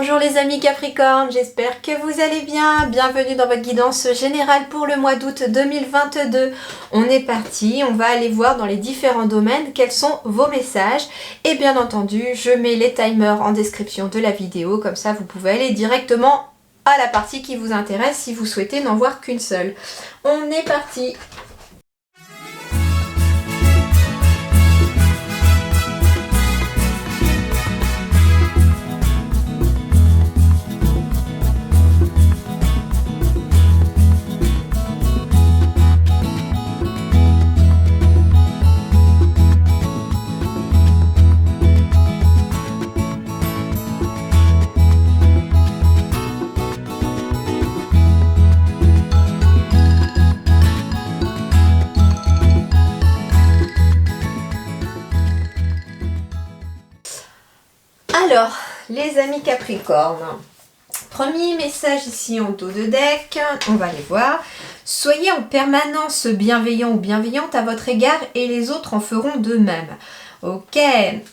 Bonjour les amis Capricorne, j'espère que vous allez bien. Bienvenue dans votre guidance générale pour le mois d'août 2022. On est parti, on va aller voir dans les différents domaines quels sont vos messages. Et bien entendu, je mets les timers en description de la vidéo, comme ça vous pouvez aller directement à la partie qui vous intéresse si vous souhaitez n'en voir qu'une seule. On est parti. Alors, les amis Capricorne, premier message ici en dos de deck, on va les voir. Soyez en permanence bienveillant ou bienveillante à votre égard et les autres en feront de même. Ok,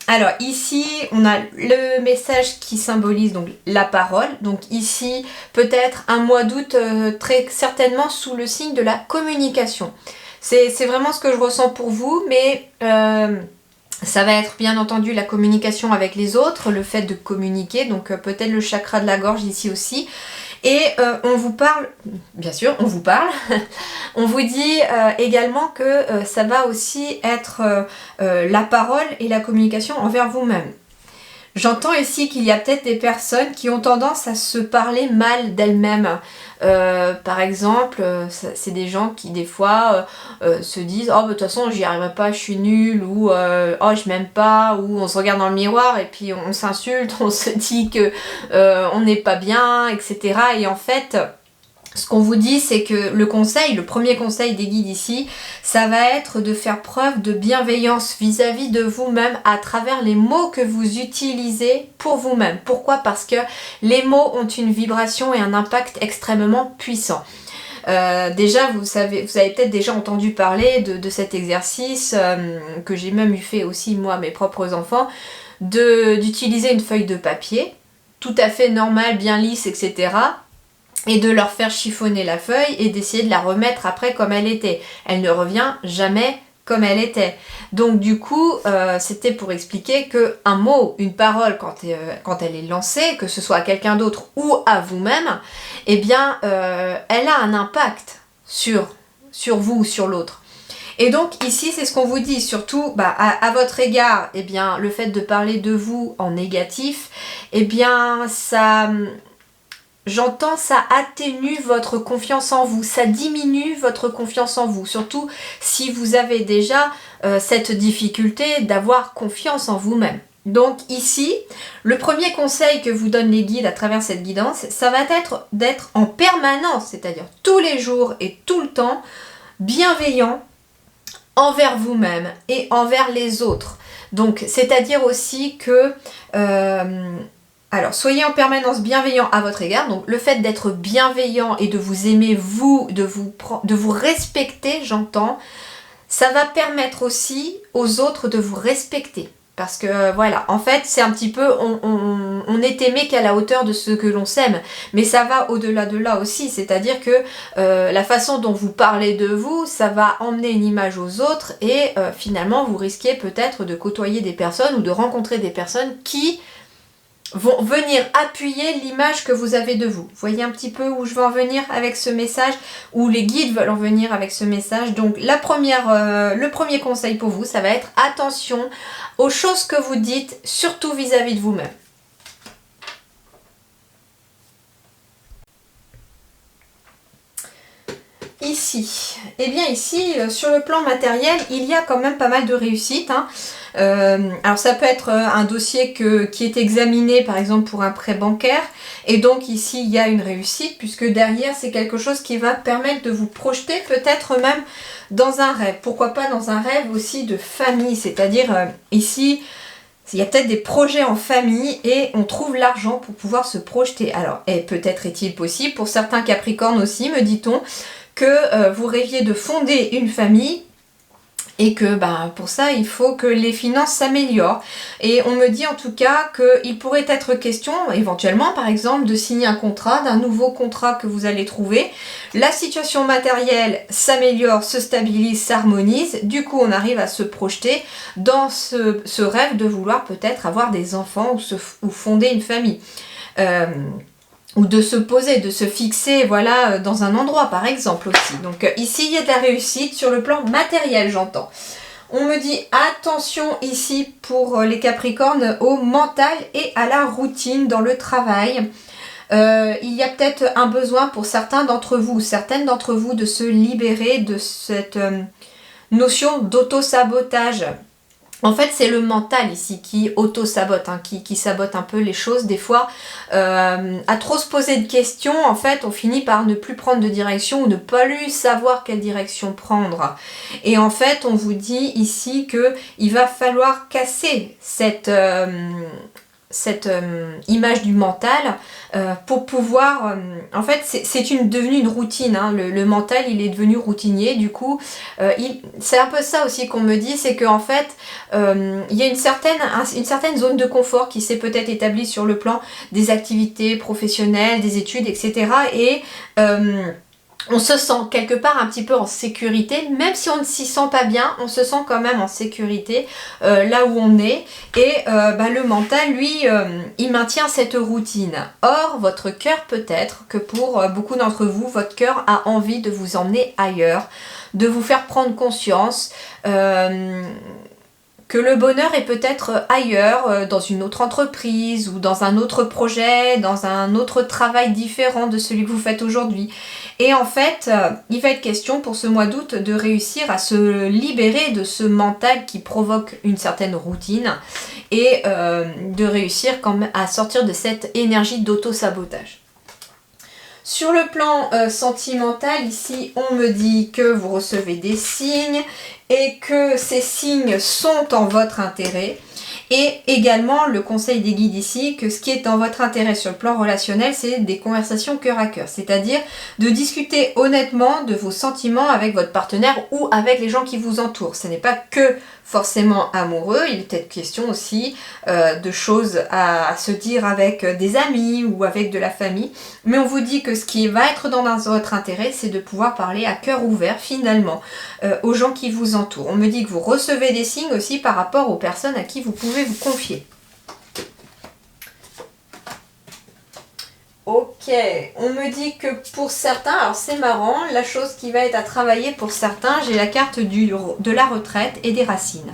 alors ici on a le message qui symbolise donc la parole. Donc ici peut-être un mois d'août très certainement sous le signe de la communication. C'est vraiment ce que je ressens pour vous, mais... ça va être bien entendu la communication avec les autres, le fait de communiquer, donc peut-être le chakra de la gorge ici aussi. Et on vous parle, bien sûr, on vous parle, on vous dit également que ça va aussi être la parole et la communication envers vous-même. J'entends ici qu'il y a peut-être des personnes qui ont tendance à se parler mal d'elles-mêmes. Par exemple, c'est des gens qui des fois se disent « Oh, de toute façon, j'y arriverai pas, je suis nulle » ou « Oh, je m'aime pas » ou on se regarde dans le miroir et puis on s'insulte, on se dit que on n'est pas bien, etc. Et en fait... ce qu'on vous dit, c'est que le premier conseil des guides ici, ça va être de faire preuve de bienveillance vis-à-vis de vous-même à travers les mots que vous utilisez pour vous-même. Pourquoi? Parce que les mots ont une vibration et un impact extrêmement puissant. Déjà, vous avez peut-être déjà entendu parler de cet exercice que j'ai même eu fait aussi moi à mes propres enfants, d'utiliser une feuille de papier, tout à fait normale, bien lisse, etc., et de leur faire chiffonner la feuille et d'essayer de la remettre après comme elle était. Elle ne revient jamais comme elle était. Donc du coup, c'était pour expliquer qu'un mot, une parole, quand elle est lancée, que ce soit à quelqu'un d'autre ou à vous-même, eh bien, elle a un impact sur vous, sur l'autre. Et donc ici, c'est ce qu'on vous dit, surtout à votre égard, eh bien, le fait de parler de vous en négatif, eh bien, j'entends, ça atténue votre confiance en vous, ça diminue votre confiance en vous, surtout si vous avez déjà cette difficulté d'avoir confiance en vous-même. Donc ici, le premier conseil que vous donnent les guides à travers cette guidance, ça va être d'être en permanence, c'est-à-dire tous les jours et tout le temps, bienveillant envers vous-même et envers les autres. Donc c'est-à-dire aussi que... alors, soyez en permanence bienveillant à votre égard. Donc, le fait d'être bienveillant et de vous aimer, vous, de vous respecter, j'entends, ça va permettre aussi aux autres de vous respecter. Parce que, voilà, en fait, c'est un petit peu, on est aimé qu'à la hauteur de ce que l'on s'aime. Mais ça va au-delà de là aussi. C'est-à-dire que la façon dont vous parlez de vous, ça va emmener une image aux autres. Et finalement, vous risquez peut-être de côtoyer des personnes ou de rencontrer des personnes qui... vont venir appuyer l'image que vous avez de vous. Vous voyez un petit peu où je veux en venir avec ce message, où les guides veulent en venir avec ce message. Donc le premier conseil pour vous, ça va être attention aux choses que vous dites, surtout vis-à-vis de vous-même. Ici, eh bien ici, sur le plan matériel, il y a quand même pas mal de réussite, hein. Alors ça peut être un dossier qui est examiné par exemple pour un prêt bancaire, et donc ici il y a une réussite puisque derrière c'est quelque chose qui va permettre de vous projeter peut-être même dans un rêve. Pourquoi pas dans un rêve aussi de famille, c'est-à-dire ici il y a peut-être des projets en famille et on trouve l'argent pour pouvoir se projeter. Alors et peut-être est-il possible pour certains Capricornes aussi, me dit-on, que vous rêviez de fonder une famille et que pour ça il faut que les finances s'améliorent. Et on me dit en tout cas qu'il pourrait être question éventuellement par exemple de signer un contrat, d'un nouveau contrat que vous allez trouver. La situation matérielle s'améliore, se stabilise, s'harmonise, du coup on arrive à se projeter dans ce rêve de vouloir peut-être avoir des enfants ou fonder une famille. Ou de se poser, de se fixer, voilà, dans un endroit par exemple aussi. Donc ici il y a de la réussite sur le plan matériel, j'entends. On me dit attention ici pour les Capricornes au mental et à la routine dans le travail. Il y a peut-être un besoin pour certains d'entre vous, certaines d'entre vous de se libérer de cette notion d'auto-sabotage. En fait, c'est le mental ici qui auto-sabote, qui sabote un peu les choses. Des fois, à trop se poser de questions, en fait, on finit par ne plus prendre de direction ou ne pas lui savoir quelle direction prendre. Et en fait, on vous dit ici qu'il va falloir casser cette image du mental pour pouvoir en fait c'est devenu une routine, hein. Le mental il est devenu routinier, du coup c'est un peu ça aussi qu'on me dit, c'est qu'en fait il y a une certaine zone de confort qui s'est peut-être établie sur le plan des activités professionnelles, des études, etc. Et on se sent quelque part un petit peu en sécurité, même si on ne s'y sent pas bien, on se sent quand même en sécurité là où on est. Et le mental, lui, il maintient cette routine. Or, votre cœur peut-être que pour beaucoup d'entre vous, votre cœur a envie de vous emmener ailleurs, de vous faire prendre conscience que le bonheur est peut-être ailleurs, dans une autre entreprise ou dans un autre projet, dans un autre travail différent de celui que vous faites aujourd'hui. Et en fait, il va être question pour ce mois d'août de réussir à se libérer de ce mental qui provoque une certaine routine et de réussir quand même à sortir de cette énergie d'auto-sabotage. Sur le plan sentimental, ici, on me dit que vous recevez des signes et que ces signes sont en votre intérêt. Et également, le conseil des guides ici, que ce qui est en votre intérêt sur le plan relationnel, c'est des conversations cœur à cœur. C'est-à-dire de discuter honnêtement de vos sentiments avec votre partenaire ou avec les gens qui vous entourent. Ce n'est pas que forcément amoureux, il est peut-être question aussi de choses à se dire avec des amis ou avec de la famille. Mais on vous dit que ce qui va être dans votre intérêt, c'est de pouvoir parler à cœur ouvert finalement aux gens qui vous entourent. On me dit que vous recevez des signes aussi par rapport aux personnes à qui vous pouvez vous confier. Ok, on me dit que pour certains, alors c'est marrant, la chose qui va être à travailler pour certains, j'ai la carte de la retraite et des racines.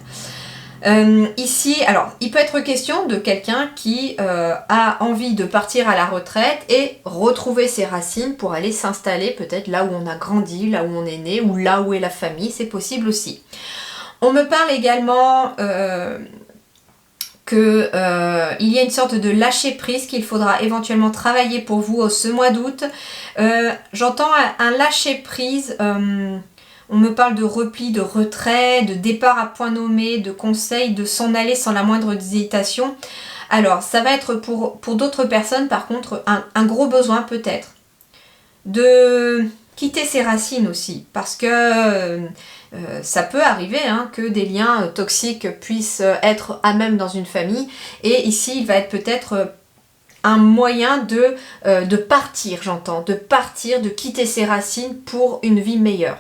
Ici, alors, il peut être question de quelqu'un qui a envie de partir à la retraite et retrouver ses racines pour aller s'installer peut-être là où on a grandi, là où on est né ou là où est la famille, c'est possible aussi. On me parle également qu'il y a une sorte de lâcher prise qu'il faudra éventuellement travailler pour vous ce mois d'août. J'entends un lâcher prise. On me parle de repli, de retrait, de départ à point nommé, de conseil, de s'en aller sans la moindre hésitation. Alors, ça va être pour d'autres personnes, par contre, un gros besoin peut-être de quitter ses racines aussi. Parce que ça peut arriver que des liens toxiques puissent être à même dans une famille. Et ici, il va être peut-être un moyen de partir, j'entends. De partir, de quitter ses racines pour une vie meilleure.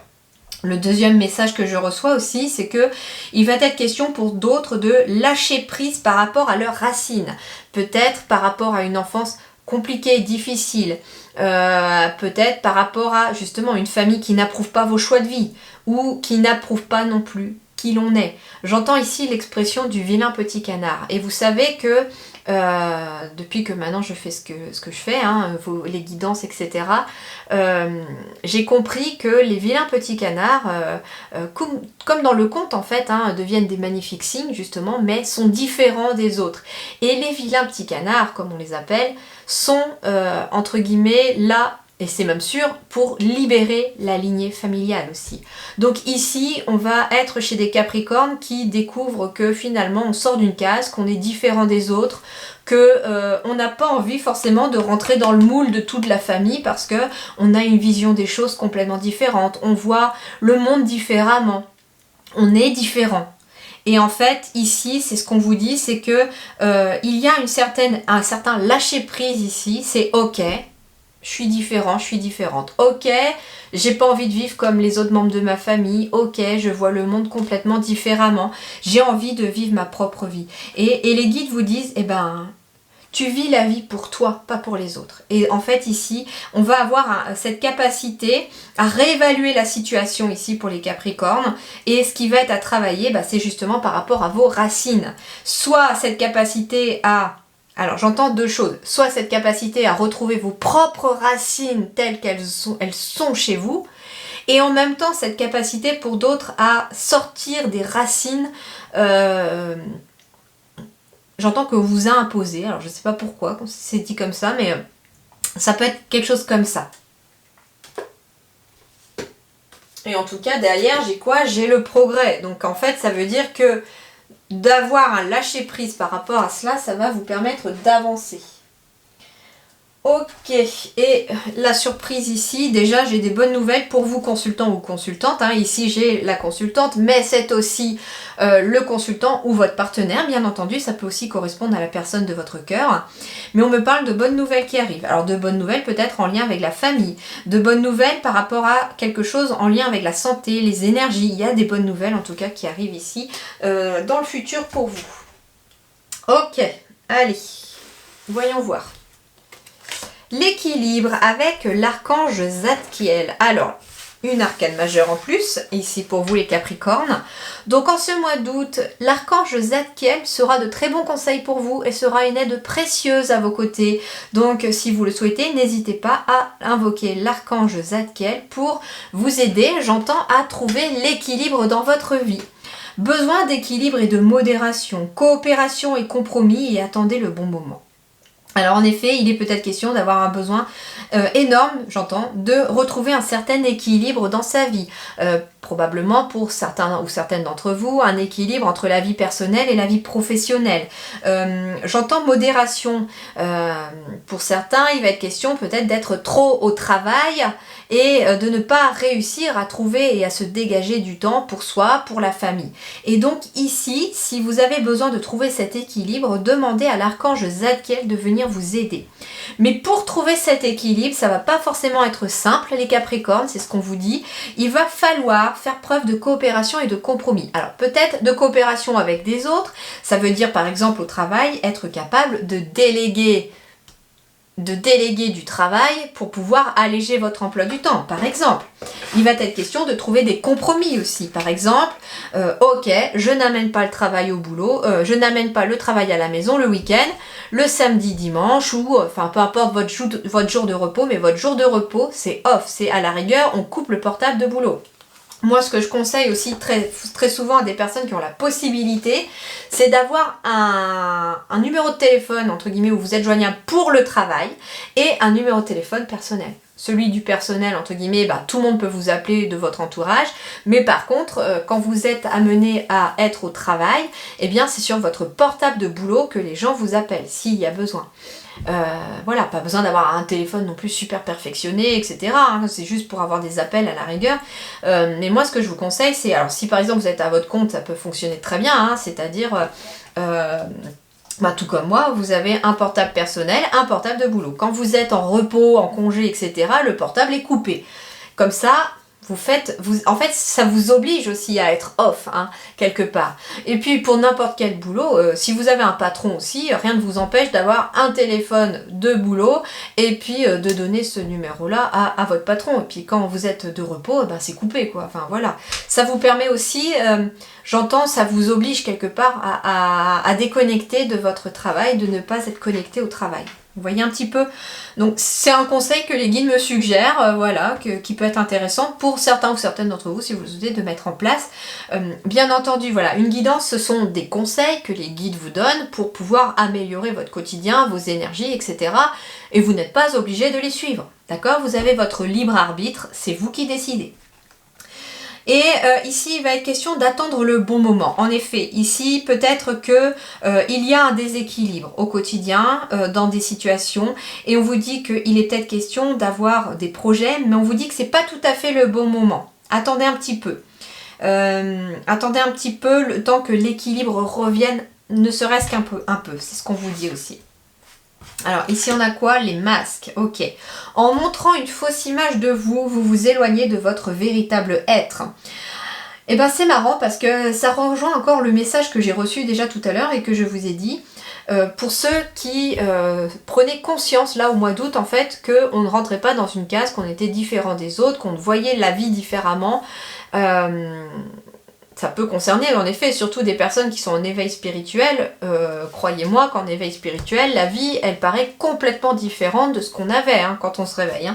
Le deuxième message que je reçois aussi, c'est que il va être question pour d'autres de lâcher prise par rapport à leurs racines. Peut-être par rapport à une enfance compliquée, difficile. Peut-être par rapport à justement une famille qui n'approuve pas vos choix de vie ou qui n'approuve pas non plus qui l'on est. J'entends ici l'expression du vilain petit canard. Et vous savez que depuis que maintenant je fais ce que je fais, les guidances, etc., j'ai compris que les vilains petits canards, comme dans le conte en fait, deviennent des magnifiques signes justement, mais sont différents des autres. Et les vilains petits canards, comme on les appelle, sont entre guillemets là, et c'est même sûr, pour libérer la lignée familiale aussi. Donc ici, on va être chez des Capricornes qui découvrent que finalement on sort d'une case, qu'on est différent des autres, que on n'a pas envie forcément de rentrer dans le moule de toute la famille parce que on a une vision des choses complètement différente. On voit le monde différemment. on est différent. Et en fait, ici, c'est ce qu'on vous dit, c'est que il y a un certain lâcher-prise ici. C'est ok, je suis différent, je suis différente. Ok, j'ai pas envie de vivre comme les autres membres de ma famille. Ok, je vois le monde complètement différemment. J'ai envie de vivre ma propre vie. Et les guides vous disent, eh ben, tu vis la vie pour toi, pas pour les autres. Et en fait, ici, on va avoir cette capacité à réévaluer la situation ici pour les Capricornes. Et ce qui va être à travailler, bah, c'est justement par rapport à vos racines. Soit cette capacité à... Alors, j'entends deux choses. Soit cette capacité à retrouver vos propres racines telles elles sont chez vous. Et en même temps, cette capacité pour d'autres à sortir des racines... J'entends qu'on vous a imposé, alors je sais pas pourquoi, c'est dit comme ça, mais ça peut être quelque chose comme ça. Et en tout cas, derrière, j'ai quoi? J'ai le progrès. Donc en fait, ça veut dire que d'avoir un lâcher-prise par rapport à cela, ça va vous permettre d'avancer. Ok, et la surprise ici, déjà j'ai des bonnes nouvelles pour vous consultants ou consultantes. Ici j'ai la consultante, mais c'est aussi le consultant ou votre partenaire, bien entendu, ça peut aussi correspondre à la personne de votre cœur. Mais on me parle de bonnes nouvelles qui arrivent. Alors de bonnes nouvelles peut-être en lien avec la famille, de bonnes nouvelles par rapport à quelque chose en lien avec la santé, les énergies. Il y a des bonnes nouvelles en tout cas qui arrivent ici dans le futur pour vous. Ok, allez, voyons voir. L'équilibre avec l'archange Zadkiel. Alors, une arcane majeure en plus, ici pour vous les Capricornes. Donc en ce mois d'août, l'archange Zadkiel sera de très bons conseils pour vous et sera une aide précieuse à vos côtés. Donc si vous le souhaitez, n'hésitez pas à invoquer l'archange Zadkiel pour vous aider, j'entends, à trouver l'équilibre dans votre vie. Besoin d'équilibre et de modération, coopération et compromis, et attendez le bon moment. Alors en effet, il est peut-être question d'avoir un besoin énorme, j'entends, de retrouver un certain équilibre dans sa vie. Probablement pour certains ou certaines d'entre vous, un équilibre entre la vie personnelle et la vie professionnelle. J'entends modération. Pour certains, il va être question peut-être d'être trop au travail et de ne pas réussir à trouver et à se dégager du temps pour soi, pour la famille. Et donc ici, si vous avez besoin de trouver cet équilibre, demandez à l'archange Zadkiel de venir vous aider. Mais pour trouver cet équilibre, ça va pas forcément être simple, les Capricornes, c'est ce qu'on vous dit. Il va falloir faire preuve de coopération et de compromis. Alors peut-être de coopération avec des autres, ça veut dire par exemple au travail, être capable de déléguer du travail pour pouvoir alléger votre emploi du temps, par exemple. Il va être question de trouver des compromis aussi. Par exemple, ok, je n'amène pas le travail au boulot, je n'amène pas le travail à la maison le week-end, le samedi, dimanche, ou enfin peu importe votre jour de repos, mais votre jour de repos, c'est off, c'est à la rigueur, on coupe le portable de boulot. Moi, ce que je conseille aussi très souvent à des personnes qui ont la possibilité, c'est d'avoir un numéro de téléphone, entre guillemets, où vous êtes joignable pour le travail, et un numéro de téléphone personnel. Celui du personnel, entre guillemets, tout le monde peut vous appeler de votre entourage, mais par contre, quand vous êtes amené à être au travail, eh bien, c'est sur votre portable de boulot que les gens vous appellent, s'il y a besoin. Voilà, pas besoin d'avoir un téléphone non plus super perfectionné, etc. C'est juste pour avoir des appels à la rigueur. Mais moi, ce que je vous conseille, c'est, alors si par exemple vous êtes à votre compte, ça peut fonctionner très bien, c'est-à-dire, tout comme moi, vous avez un portable personnel, un portable de boulot. Quand vous êtes en repos, en congé, etc., le portable est coupé. Comme ça, en fait, ça vous oblige aussi à être off, quelque part. Et puis, pour n'importe quel boulot, si vous avez un patron aussi, rien ne vous empêche d'avoir un téléphone de boulot et puis de donner ce numéro-là à votre patron. Et puis, quand vous êtes de repos, c'est coupé, quoi. Enfin, voilà. Ça vous permet aussi, j'entends, ça vous oblige quelque part à déconnecter de votre travail, de ne pas être connecté au travail. Vous voyez un petit peu? Donc c'est un conseil que les guides me suggèrent, qui peut être intéressant pour certains ou certaines d'entre vous si vous le souhaitez de mettre en place. Bien entendu, voilà, une guidance, ce sont des conseils que les guides vous donnent pour pouvoir améliorer votre quotidien, vos énergies, etc. Et vous n'êtes pas obligé de les suivre, d'accord? Vous avez votre libre arbitre, c'est vous qui décidez. Et ici, il va être question d'attendre le bon moment. En effet, ici, peut-être que il y a un déséquilibre au quotidien dans des situations et on vous dit qu'il est peut-être question d'avoir des projets, mais on vous dit que c'est pas tout à fait le bon moment. Attendez un petit peu. Attendez un petit peu le temps que l'équilibre revienne, ne serait-ce qu'un peu, c'est ce qu'on vous dit aussi. Alors ici on a quoi? Les masques, ok. En montrant une fausse image de vous, vous vous éloignez de votre véritable être. Et ben c'est marrant parce que ça rejoint encore le message que j'ai reçu déjà tout à l'heure et que je vous ai dit. Pour ceux qui prenaient conscience là au mois d'août en fait qu'on ne rentrait pas dans une case, qu'on était différent des autres, qu'on voyait la vie différemment. Ça peut concerner en effet surtout des personnes qui sont en éveil spirituel. Croyez-moi qu'en éveil spirituel, la vie elle paraît complètement différente de ce qu'on avait quand on se réveille.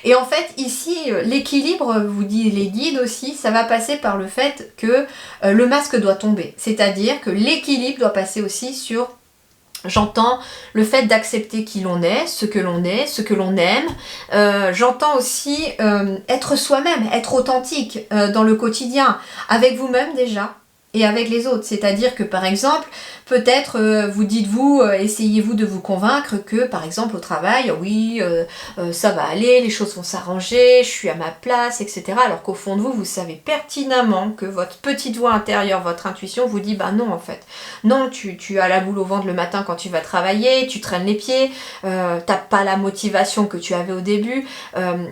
Et en fait ici l'équilibre, vous dit les guides aussi, ça va passer par le fait que le masque doit tomber. C'est-à-dire que l'équilibre doit passer aussi sur... J'entends le fait d'accepter qui l'on est, ce que l'on aime. J'entends aussi être soi-même, être authentique dans le quotidien, avec vous-même déjà et avec les autres. C'est-à-dire que par exemple, peut-être vous dites-vous, essayez-vous de vous convaincre que par exemple au travail, oui, ça va aller, les choses vont s'arranger, je suis à ma place, etc. Alors qu'au fond de vous, vous savez pertinemment que votre petite voix intérieure, votre intuition vous dit, bah non en fait. Non, tu as la boule au ventre le matin quand tu vas travailler, tu traînes les pieds, t'as pas la motivation que tu avais au début.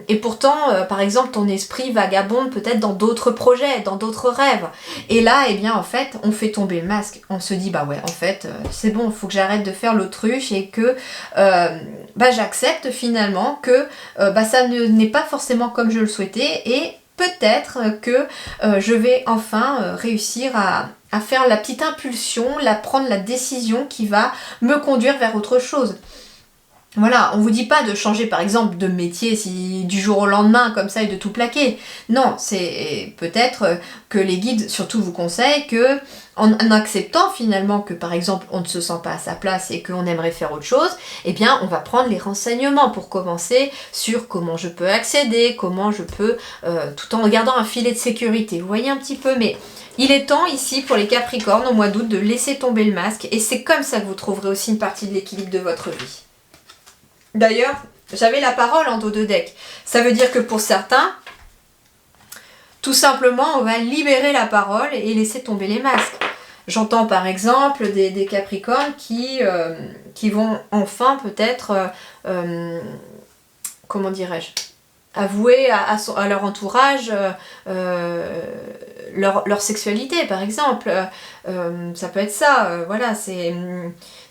Et pourtant, par exemple, ton esprit vagabonde peut-être dans d'autres projets, dans d'autres rêves. Et là, eh bien en fait, on fait tomber le masque. On se dit, bah ouais, en fait, c'est bon, il faut que j'arrête de faire l'autruche et que j'accepte finalement que ça n'est pas forcément comme je le souhaitais et peut-être que je vais enfin réussir à faire la petite impulsion, prendre la décision qui va me conduire vers autre chose. Voilà, on vous dit pas de changer par exemple de métier si du jour au lendemain comme ça et de tout plaquer. Non, c'est peut-être que les guides surtout vous conseillent que en acceptant finalement que par exemple on ne se sent pas à sa place et qu'on aimerait faire autre chose, eh bien on va prendre les renseignements pour commencer sur comment je peux accéder, comment je peux, tout en gardant un filet de sécurité. Vous voyez un petit peu, mais il est temps ici pour les Capricornes au mois d'août de laisser tomber le masque et c'est comme ça que vous trouverez aussi une partie de l'équilibre de votre vie. D'ailleurs, j'avais la parole en dos de deck. Ça veut dire que pour certains, tout simplement, on va libérer la parole et laisser tomber les masques. J'entends par exemple des Capricornes qui vont enfin peut-être, comment dirais-je, avouer à leur entourage leur sexualité par exemple. Ça peut être ça, voilà, c'est...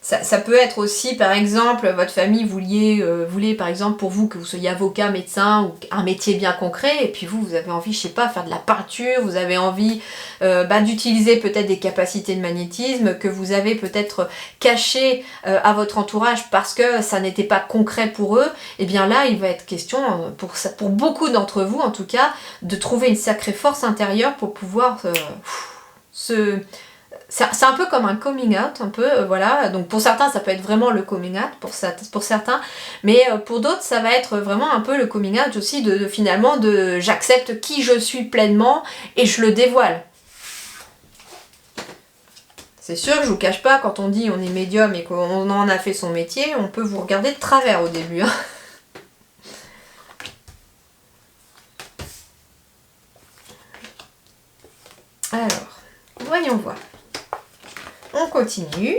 Ça peut être aussi, par exemple, votre famille voulait par exemple pour vous que vous soyez avocat, médecin ou un métier bien concret et puis vous avez envie, je sais pas, faire de la peinture, vous avez envie d'utiliser peut-être des capacités de magnétisme que vous avez peut-être caché à votre entourage parce que ça n'était pas concret pour eux, et bien là il va être question, pour beaucoup d'entre vous en tout cas, de trouver une sacrée force intérieure pour pouvoir c'est un peu comme un coming out, un peu, voilà. Donc pour certains, ça peut être vraiment le coming out, pour certains. Mais pour d'autres, ça va être vraiment un peu le coming out aussi finalement j'accepte qui je suis pleinement et je le dévoile. C'est sûr que je vous cache pas, quand on dit on est médium et qu'on en a fait son métier, on peut vous regarder de travers au début. Alors, voyons voir. On continue.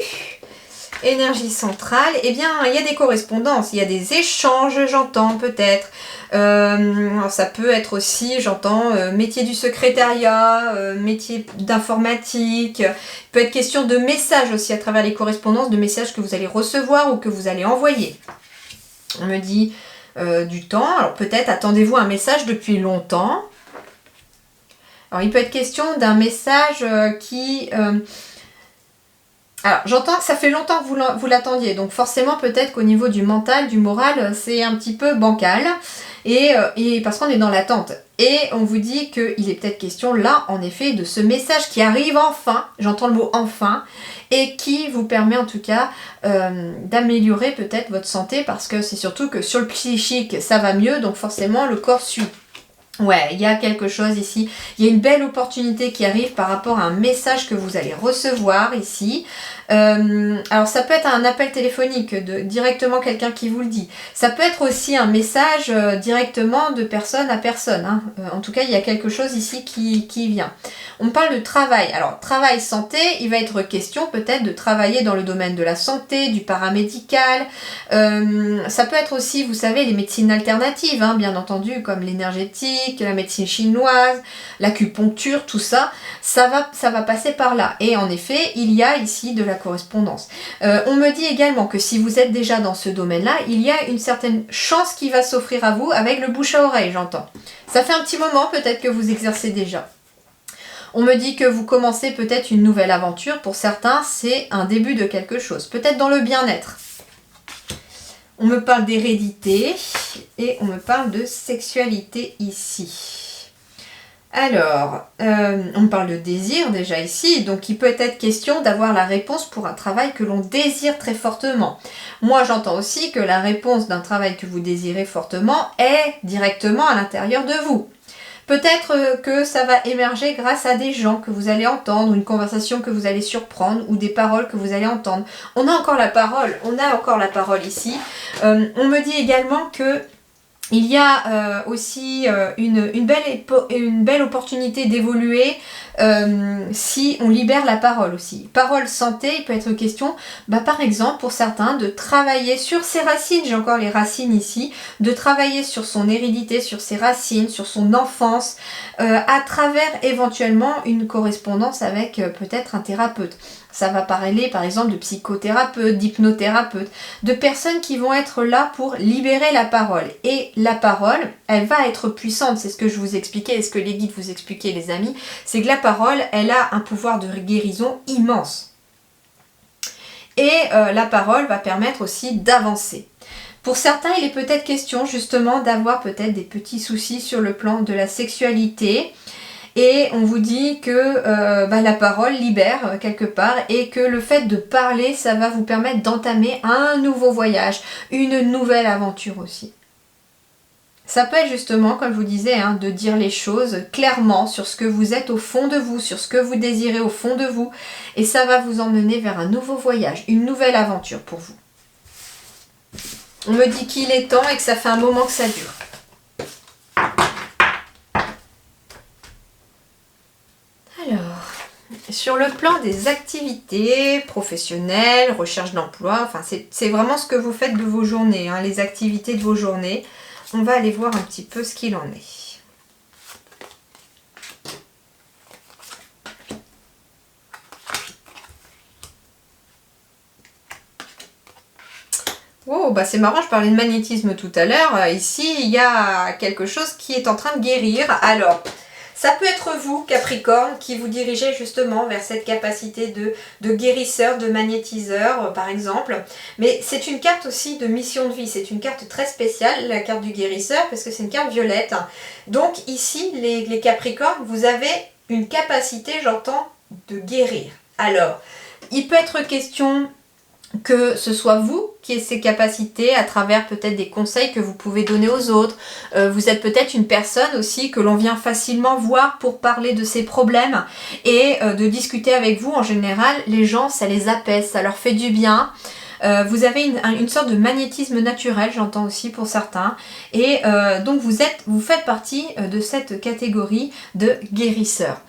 Énergie centrale. Eh bien, il y a des correspondances, il y a des échanges, j'entends peut-être. Ça peut être aussi, j'entends, métier du secrétariat, métier d'informatique. Il peut être question de messages aussi à travers les correspondances, de messages que vous allez recevoir ou que vous allez envoyer. On me dit du temps. Alors peut-être attendez-vous un message depuis longtemps. Alors il peut être question d'un message qui... Alors, j'entends que ça fait longtemps que vous l'attendiez, donc forcément peut-être qu'au niveau du mental, du moral, c'est un petit peu bancal, et parce qu'on est dans l'attente. Et on vous dit qu'il est peut-être question là, en effet, de ce message qui arrive enfin, j'entends le mot enfin, et qui vous permet en tout cas d'améliorer peut-être votre santé, parce que c'est surtout que sur le psychique, ça va mieux, donc forcément le corps suit. Ouais, il y a quelque chose ici. Il y a une belle opportunité qui arrive par rapport à un message que vous allez recevoir ici. Alors ça peut être un appel téléphonique, directement quelqu'un qui vous le dit. Ça peut être aussi un message directement de personne à personne, hein. En tout cas, il y a quelque chose ici qui vient. On parle de travail. Alors, travail, santé, il va être question peut-être de travailler dans le domaine de la santé, du paramédical. Ça peut être aussi, vous savez, les médecines alternatives, hein, bien entendu, comme l'énergétique, la médecine chinoise, l'acupuncture, tout ça, ça va passer par là. Et en effet, il y a ici de la correspondance. On me dit également que si vous êtes déjà dans ce domaine-là, il y a une certaine chance qui va s'offrir à vous avec le bouche à oreille, j'entends. Ça fait un petit moment peut-être que vous exercez déjà. On me dit que vous commencez peut-être une nouvelle aventure. Pour certains, c'est un début de quelque chose. Peut-être dans le bien-être. On me parle d'hérédité et on me parle de sexualité ici. Alors, on me parle de désir déjà ici. Donc, il peut être question d'avoir la réponse pour un travail que l'on désire très fortement. Moi, j'entends aussi que la réponse d'un travail que vous désirez fortement est directement à l'intérieur de vous. Peut-être que ça va émerger grâce à des gens que vous allez entendre, une conversation que vous allez surprendre ou des paroles que vous allez entendre. On a encore la parole ici. On me dit également que il y a aussi une belle opportunité d'évoluer si on libère la parole aussi. Parole santé, il peut être question, par exemple pour certains, de travailler sur ses racines, j'ai encore les racines ici, de travailler sur son hérédité, sur ses racines, sur son enfance, à travers éventuellement une correspondance avec peut-être un thérapeute. Ça va parler par exemple de psychothérapeutes, d'hypnothérapeutes, de personnes qui vont être là pour libérer la parole. Et la parole, elle va être puissante, c'est ce que je vous expliquais et ce que les guides vous expliquaient les amis, c'est que la parole, elle a un pouvoir de guérison immense. Et la parole va permettre aussi d'avancer. Pour certains, il est peut-être question justement d'avoir peut-être des petits soucis sur le plan de la sexualité. Et on vous dit que la parole libère quelque part et que le fait de parler, ça va vous permettre d'entamer un nouveau voyage, une nouvelle aventure aussi. Ça peut être justement, comme je vous disais, hein, de dire les choses clairement sur ce que vous êtes au fond de vous, sur ce que vous désirez au fond de vous. Et ça va vous emmener vers un nouveau voyage, une nouvelle aventure pour vous. On me dit qu'il est temps et que ça fait un moment que ça dure. Alors, sur le plan des activités professionnelles, recherche d'emploi, enfin c'est vraiment ce que vous faites de vos journées, hein, les activités de vos journées. On va aller voir un petit peu ce qu'il en est. Oh, c'est marrant, je parlais de magnétisme tout à l'heure. Ici, il y a quelque chose qui est en train de guérir. Alors, ça peut être vous, Capricorne, qui vous dirigez justement vers cette capacité de guérisseur, de magnétiseur, par exemple. Mais c'est une carte aussi de mission de vie. C'est une carte très spéciale, la carte du guérisseur, parce que c'est une carte violette. Donc ici, les Capricornes, vous avez une capacité, j'entends, de guérir. Alors, il peut être question que ce soit vous qui ayez ces capacités à travers peut-être des conseils que vous pouvez donner aux autres. Vous êtes peut-être une personne aussi que l'on vient facilement voir pour parler de ses problèmes et de discuter avec vous. En général, les gens, ça les apaise, ça leur fait du bien. Vous avez une sorte de magnétisme naturel, j'entends aussi pour certains. Et donc vous faites partie de cette catégorie de guérisseurs.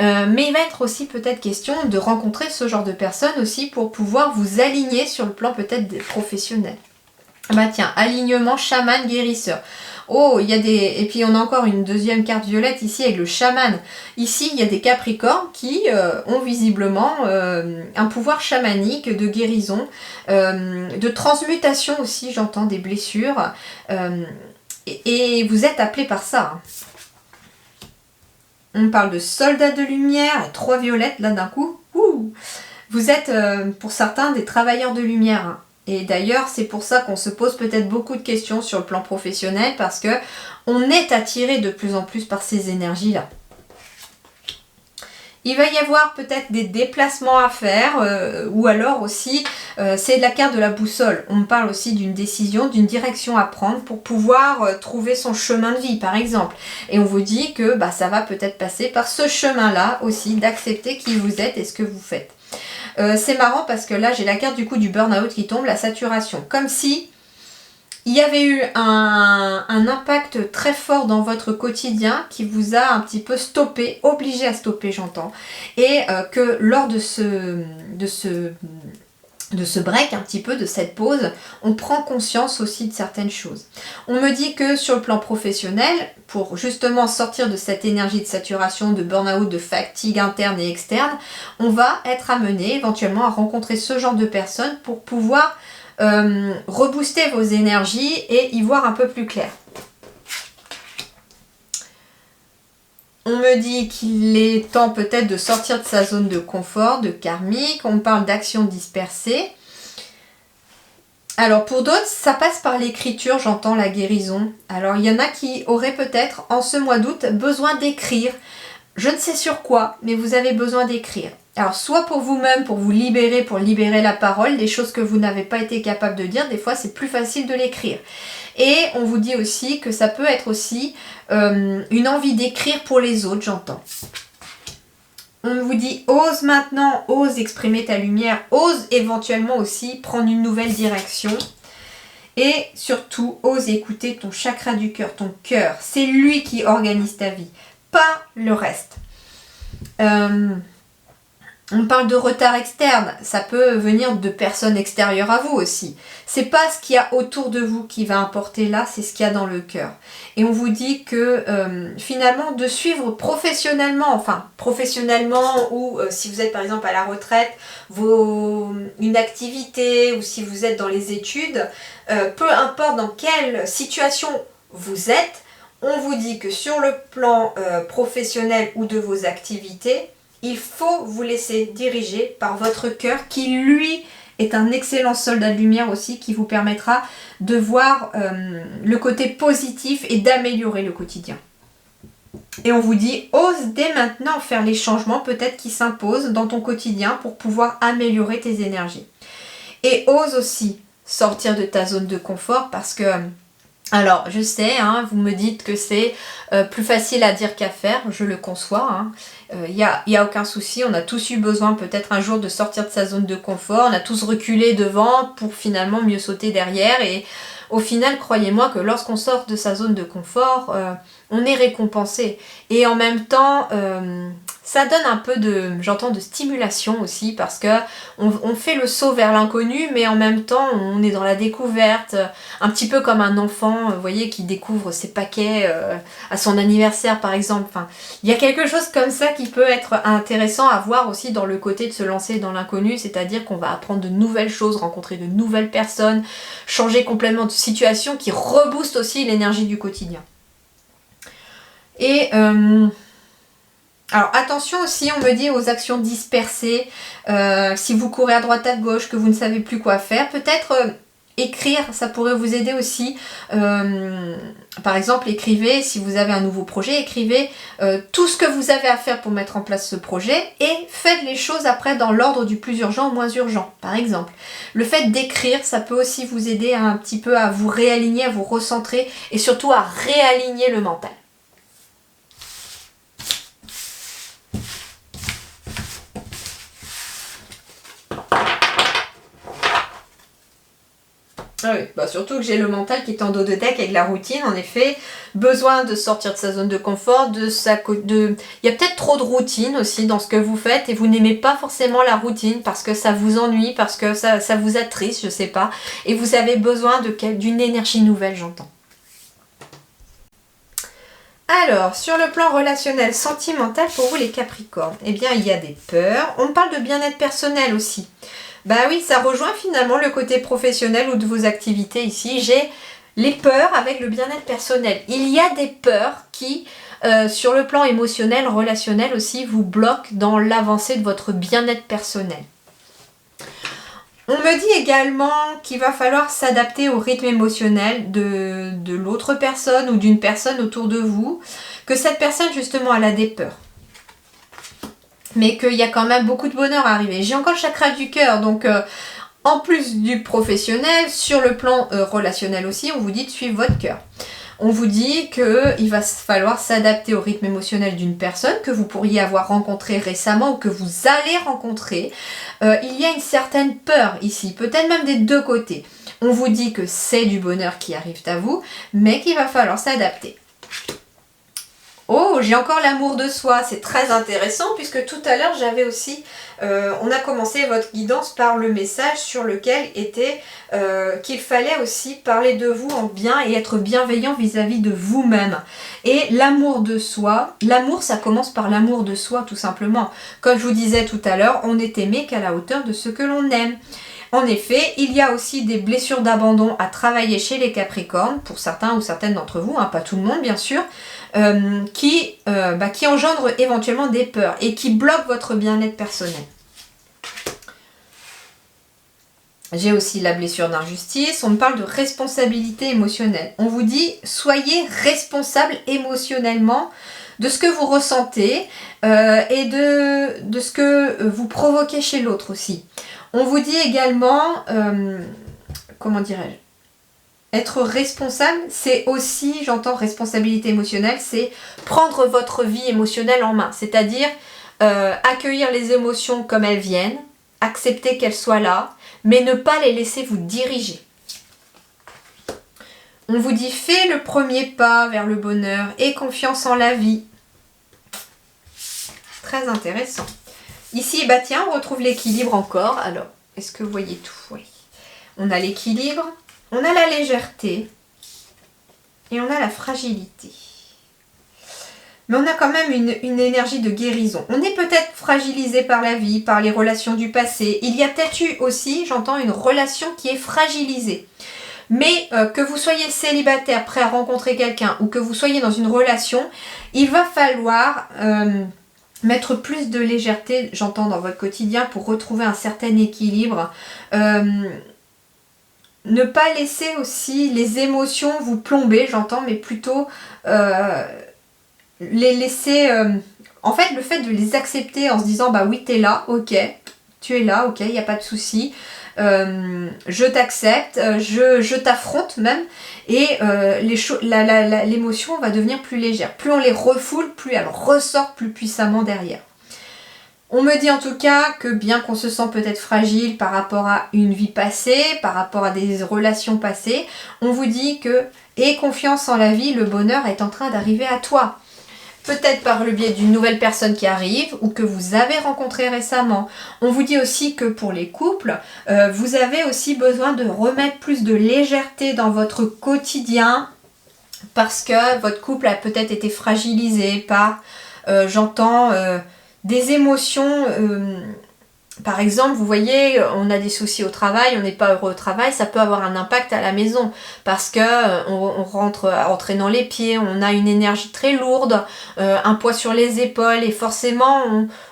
Mais il va être aussi peut-être question de rencontrer ce genre de personnes aussi pour pouvoir vous aligner sur le plan peut-être professionnel. Tiens, alignement chaman guérisseur. Oh, il y a des... Et puis on a encore une deuxième carte violette ici avec le chaman. Ici, il y a des capricornes qui ont visiblement un pouvoir chamanique de guérison, de transmutation aussi, j'entends, des blessures. Et vous êtes appelés par ça, hein. On parle de soldats de lumière, 3 violettes là d'un coup. Ouh. Vous êtes pour certains des travailleurs de lumière, hein. Et d'ailleurs c'est pour ça qu'on se pose peut-être beaucoup de questions sur le plan professionnel parce que on est attiré de plus en plus par ces énergies là. Il va y avoir peut-être des déplacements à faire ou alors aussi c'est la carte de la boussole. On parle aussi d'une décision, d'une direction à prendre pour pouvoir trouver son chemin de vie par exemple. Et on vous dit que bah, ça va peut-être passer par ce chemin-là aussi, d'accepter qui vous êtes et ce que vous faites. C'est marrant parce que là j'ai la carte du coup du burn-out qui tombe, la saturation. Comme si il y avait eu un impact très fort dans votre quotidien qui vous a un petit peu stoppé, obligé à stopper j'entends. Et que lors de ce break un petit peu, de cette pause, on prend conscience aussi de certaines choses. On me dit que sur le plan professionnel, pour justement sortir de cette énergie de saturation, de burn-out, de fatigue interne et externe, on va être amené éventuellement à rencontrer ce genre de personnes pour pouvoir rebooster vos énergies et y voir un peu plus clair. On me dit qu'il est temps peut-être de sortir de sa zone de confort, de karmique. On parle d'actions dispersées. Alors pour d'autres, ça passe par l'écriture, j'entends la guérison. Alors il y en a qui auraient peut-être en ce mois d'août besoin d'écrire. Je ne sais sur quoi, mais vous avez besoin d'écrire. Alors soit pour vous-même, pour vous libérer, pour libérer la parole, des choses que vous n'avez pas été capable de dire, des fois c'est plus facile de l'écrire. Et on vous dit aussi que ça peut être aussi une envie d'écrire pour les autres, j'entends. On vous dit ose maintenant, ose exprimer ta lumière, ose éventuellement aussi prendre une nouvelle direction. Et surtout, ose écouter ton chakra du cœur, ton cœur. C'est lui qui organise ta vie, pas le reste. On parle de retard externe, ça peut venir de personnes extérieures à vous aussi. C'est pas ce qu'il y a autour de vous qui va importer là, c'est ce qu'il y a dans le cœur. Et on vous dit que finalement de suivre professionnellement ou si vous êtes par exemple à la retraite, une activité ou si vous êtes dans les études, peu importe dans quelle situation vous êtes, on vous dit que sur le plan professionnel ou de vos activités, il faut vous laisser diriger par votre cœur qui, lui, est un excellent soldat de lumière aussi qui vous permettra de voir le côté positif et d'améliorer le quotidien. Et on vous dit, ose dès maintenant faire les changements peut-être qui s'imposent dans ton quotidien pour pouvoir améliorer tes énergies. Et ose aussi sortir de ta zone de confort parce que... Alors, je sais, hein, vous me dites que c'est plus facile à dire qu'à faire, je le conçois. Il n'y a aucun souci, on a tous eu besoin peut-être un jour de sortir de sa zone de confort, on a tous reculé devant pour finalement mieux sauter derrière. Et au final, croyez-moi que lorsqu'on sort de sa zone de confort, on est récompensé. Et en même temps, ça donne un peu de stimulation aussi parce que on fait le saut vers l'inconnu, mais en même temps, on est dans la découverte, un petit peu comme un enfant, vous voyez, qui découvre ses paquets à son anniversaire par exemple. Enfin, il y a quelque chose comme ça qui peut être intéressant à voir aussi dans le côté de se lancer dans l'inconnu, c'est-à-dire qu'on va apprendre de nouvelles choses, rencontrer de nouvelles personnes, changer complètement de situation qui rebooste aussi l'énergie du quotidien. Et alors attention aussi, on me dit aux actions dispersées, si vous courez à droite à gauche, que vous ne savez plus quoi faire, peut-être écrire, ça pourrait vous aider aussi. Par exemple, écrivez, si vous avez un nouveau projet, écrivez tout ce que vous avez à faire pour mettre en place ce projet et faites les choses après dans l'ordre du plus urgent au moins urgent, par exemple. Le fait d'écrire, ça peut aussi vous aider un petit peu à vous réaligner, à vous recentrer et surtout à réaligner le mental. Ah oui, bah surtout que j'ai le mental qui est en dos de deck avec la routine, en effet, besoin de sortir de sa zone de confort, il y a peut-être trop de routine aussi dans ce que vous faites et vous n'aimez pas forcément la routine parce que ça vous ennuie, parce que ça vous attriste, je sais pas, et vous avez besoin d'une énergie nouvelle, j'entends. Alors, sur le plan relationnel, sentimental pour vous les Capricornes, eh bien il y a des peurs, on parle de bien-être personnel aussi. Bah oui, ça rejoint finalement le côté professionnel ou de vos activités ici. J'ai les peurs avec le bien-être personnel. Il y a des peurs qui, sur le plan émotionnel, relationnel aussi, vous bloquent dans l'avancée de votre bien-être personnel. On me dit également qu'il va falloir s'adapter au rythme émotionnel de l'autre personne ou d'une personne autour de vous, que cette personne justement elle a des peurs. mais qu'il y a quand même beaucoup de bonheur à arriver. J'ai encore le chakra du cœur, donc en plus du professionnel, sur le plan relationnel aussi, on vous dit de suivre votre cœur. On vous dit qu'il va falloir s'adapter au rythme émotionnel d'une personne que vous pourriez avoir rencontrée récemment ou que vous allez rencontrer. Il y a une certaine peur ici, peut-être même des deux côtés. On vous dit que c'est du bonheur qui arrive à vous, mais qu'il va falloir s'adapter. Oh, j'ai encore l'amour de soi, c'est très intéressant puisque tout à l'heure j'avais aussi, on a commencé votre guidance par le message sur lequel était qu'il fallait aussi parler de vous en bien et être bienveillant vis-à-vis de vous-même. Et l'amour de soi, l'amour ça commence par l'amour de soi tout simplement. Comme je vous disais tout à l'heure, on n'est aimé qu'à la hauteur de ce que l'on aime. En effet, il y a aussi des blessures d'abandon à travailler chez les Capricornes, pour certains ou certaines d'entre vous, hein, pas tout le monde bien sûr, qui engendrent éventuellement des peurs et qui bloquent votre bien-être personnel. J'ai aussi la blessure d'injustice, on me parle de responsabilité émotionnelle. On vous dit, soyez responsable émotionnellement de ce que vous ressentez et de ce que vous provoquez chez l'autre aussi. On vous dit également, comment dirais-je, être responsable, c'est aussi, j'entends responsabilité émotionnelle, c'est prendre votre vie émotionnelle en main. C'est-à-dire accueillir les émotions comme elles viennent, accepter qu'elles soient là, mais ne pas les laisser vous diriger. On vous dit, fais le premier pas vers le bonheur et confiance en la vie. Très intéressant. Ici, bah tiens, on retrouve l'équilibre encore. Alors, est-ce que vous voyez tout? Oui. On a l'équilibre, on a la légèreté et on a la fragilité. Mais on a quand même une énergie de guérison. On est peut-être fragilisé par la vie, par les relations du passé. Il y a peut-être eu aussi, j'entends, une relation qui est fragilisée. Mais que vous soyez célibataire, prêt à rencontrer quelqu'un ou que vous soyez dans une relation, il va falloir mettre plus de légèreté, j'entends, dans votre quotidien pour retrouver un certain équilibre. Ne pas laisser aussi les émotions vous plomber, j'entends, mais plutôt les laisser... en fait, le fait de les accepter en se disant, bah oui, t'es là, ok, tu es là, ok, il n'y a pas de souci. Je t'accepte, je t'affronte même, et l'émotion va devenir plus légère. Plus on les refoule, plus elle ressort plus puissamment derrière. On me dit en tout cas que bien qu'on se sent peut-être fragile par rapport à une vie passée, par rapport à des relations passées, on vous dit que aie confiance en la vie, le bonheur est en train d'arriver à toi. Peut-être par le biais d'une nouvelle personne qui arrive ou que vous avez rencontrée récemment. On vous dit aussi que pour les couples, vous avez aussi besoin de remettre plus de légèreté dans votre quotidien parce que votre couple a peut-être été fragilisé par, j'entends, des émotions. Par exemple, vous voyez, on a des soucis au travail, on n'est pas heureux au travail, ça peut avoir un impact à la maison parce que on rentre en traînant les pieds, on a une énergie très lourde, un poids sur les épaules et forcément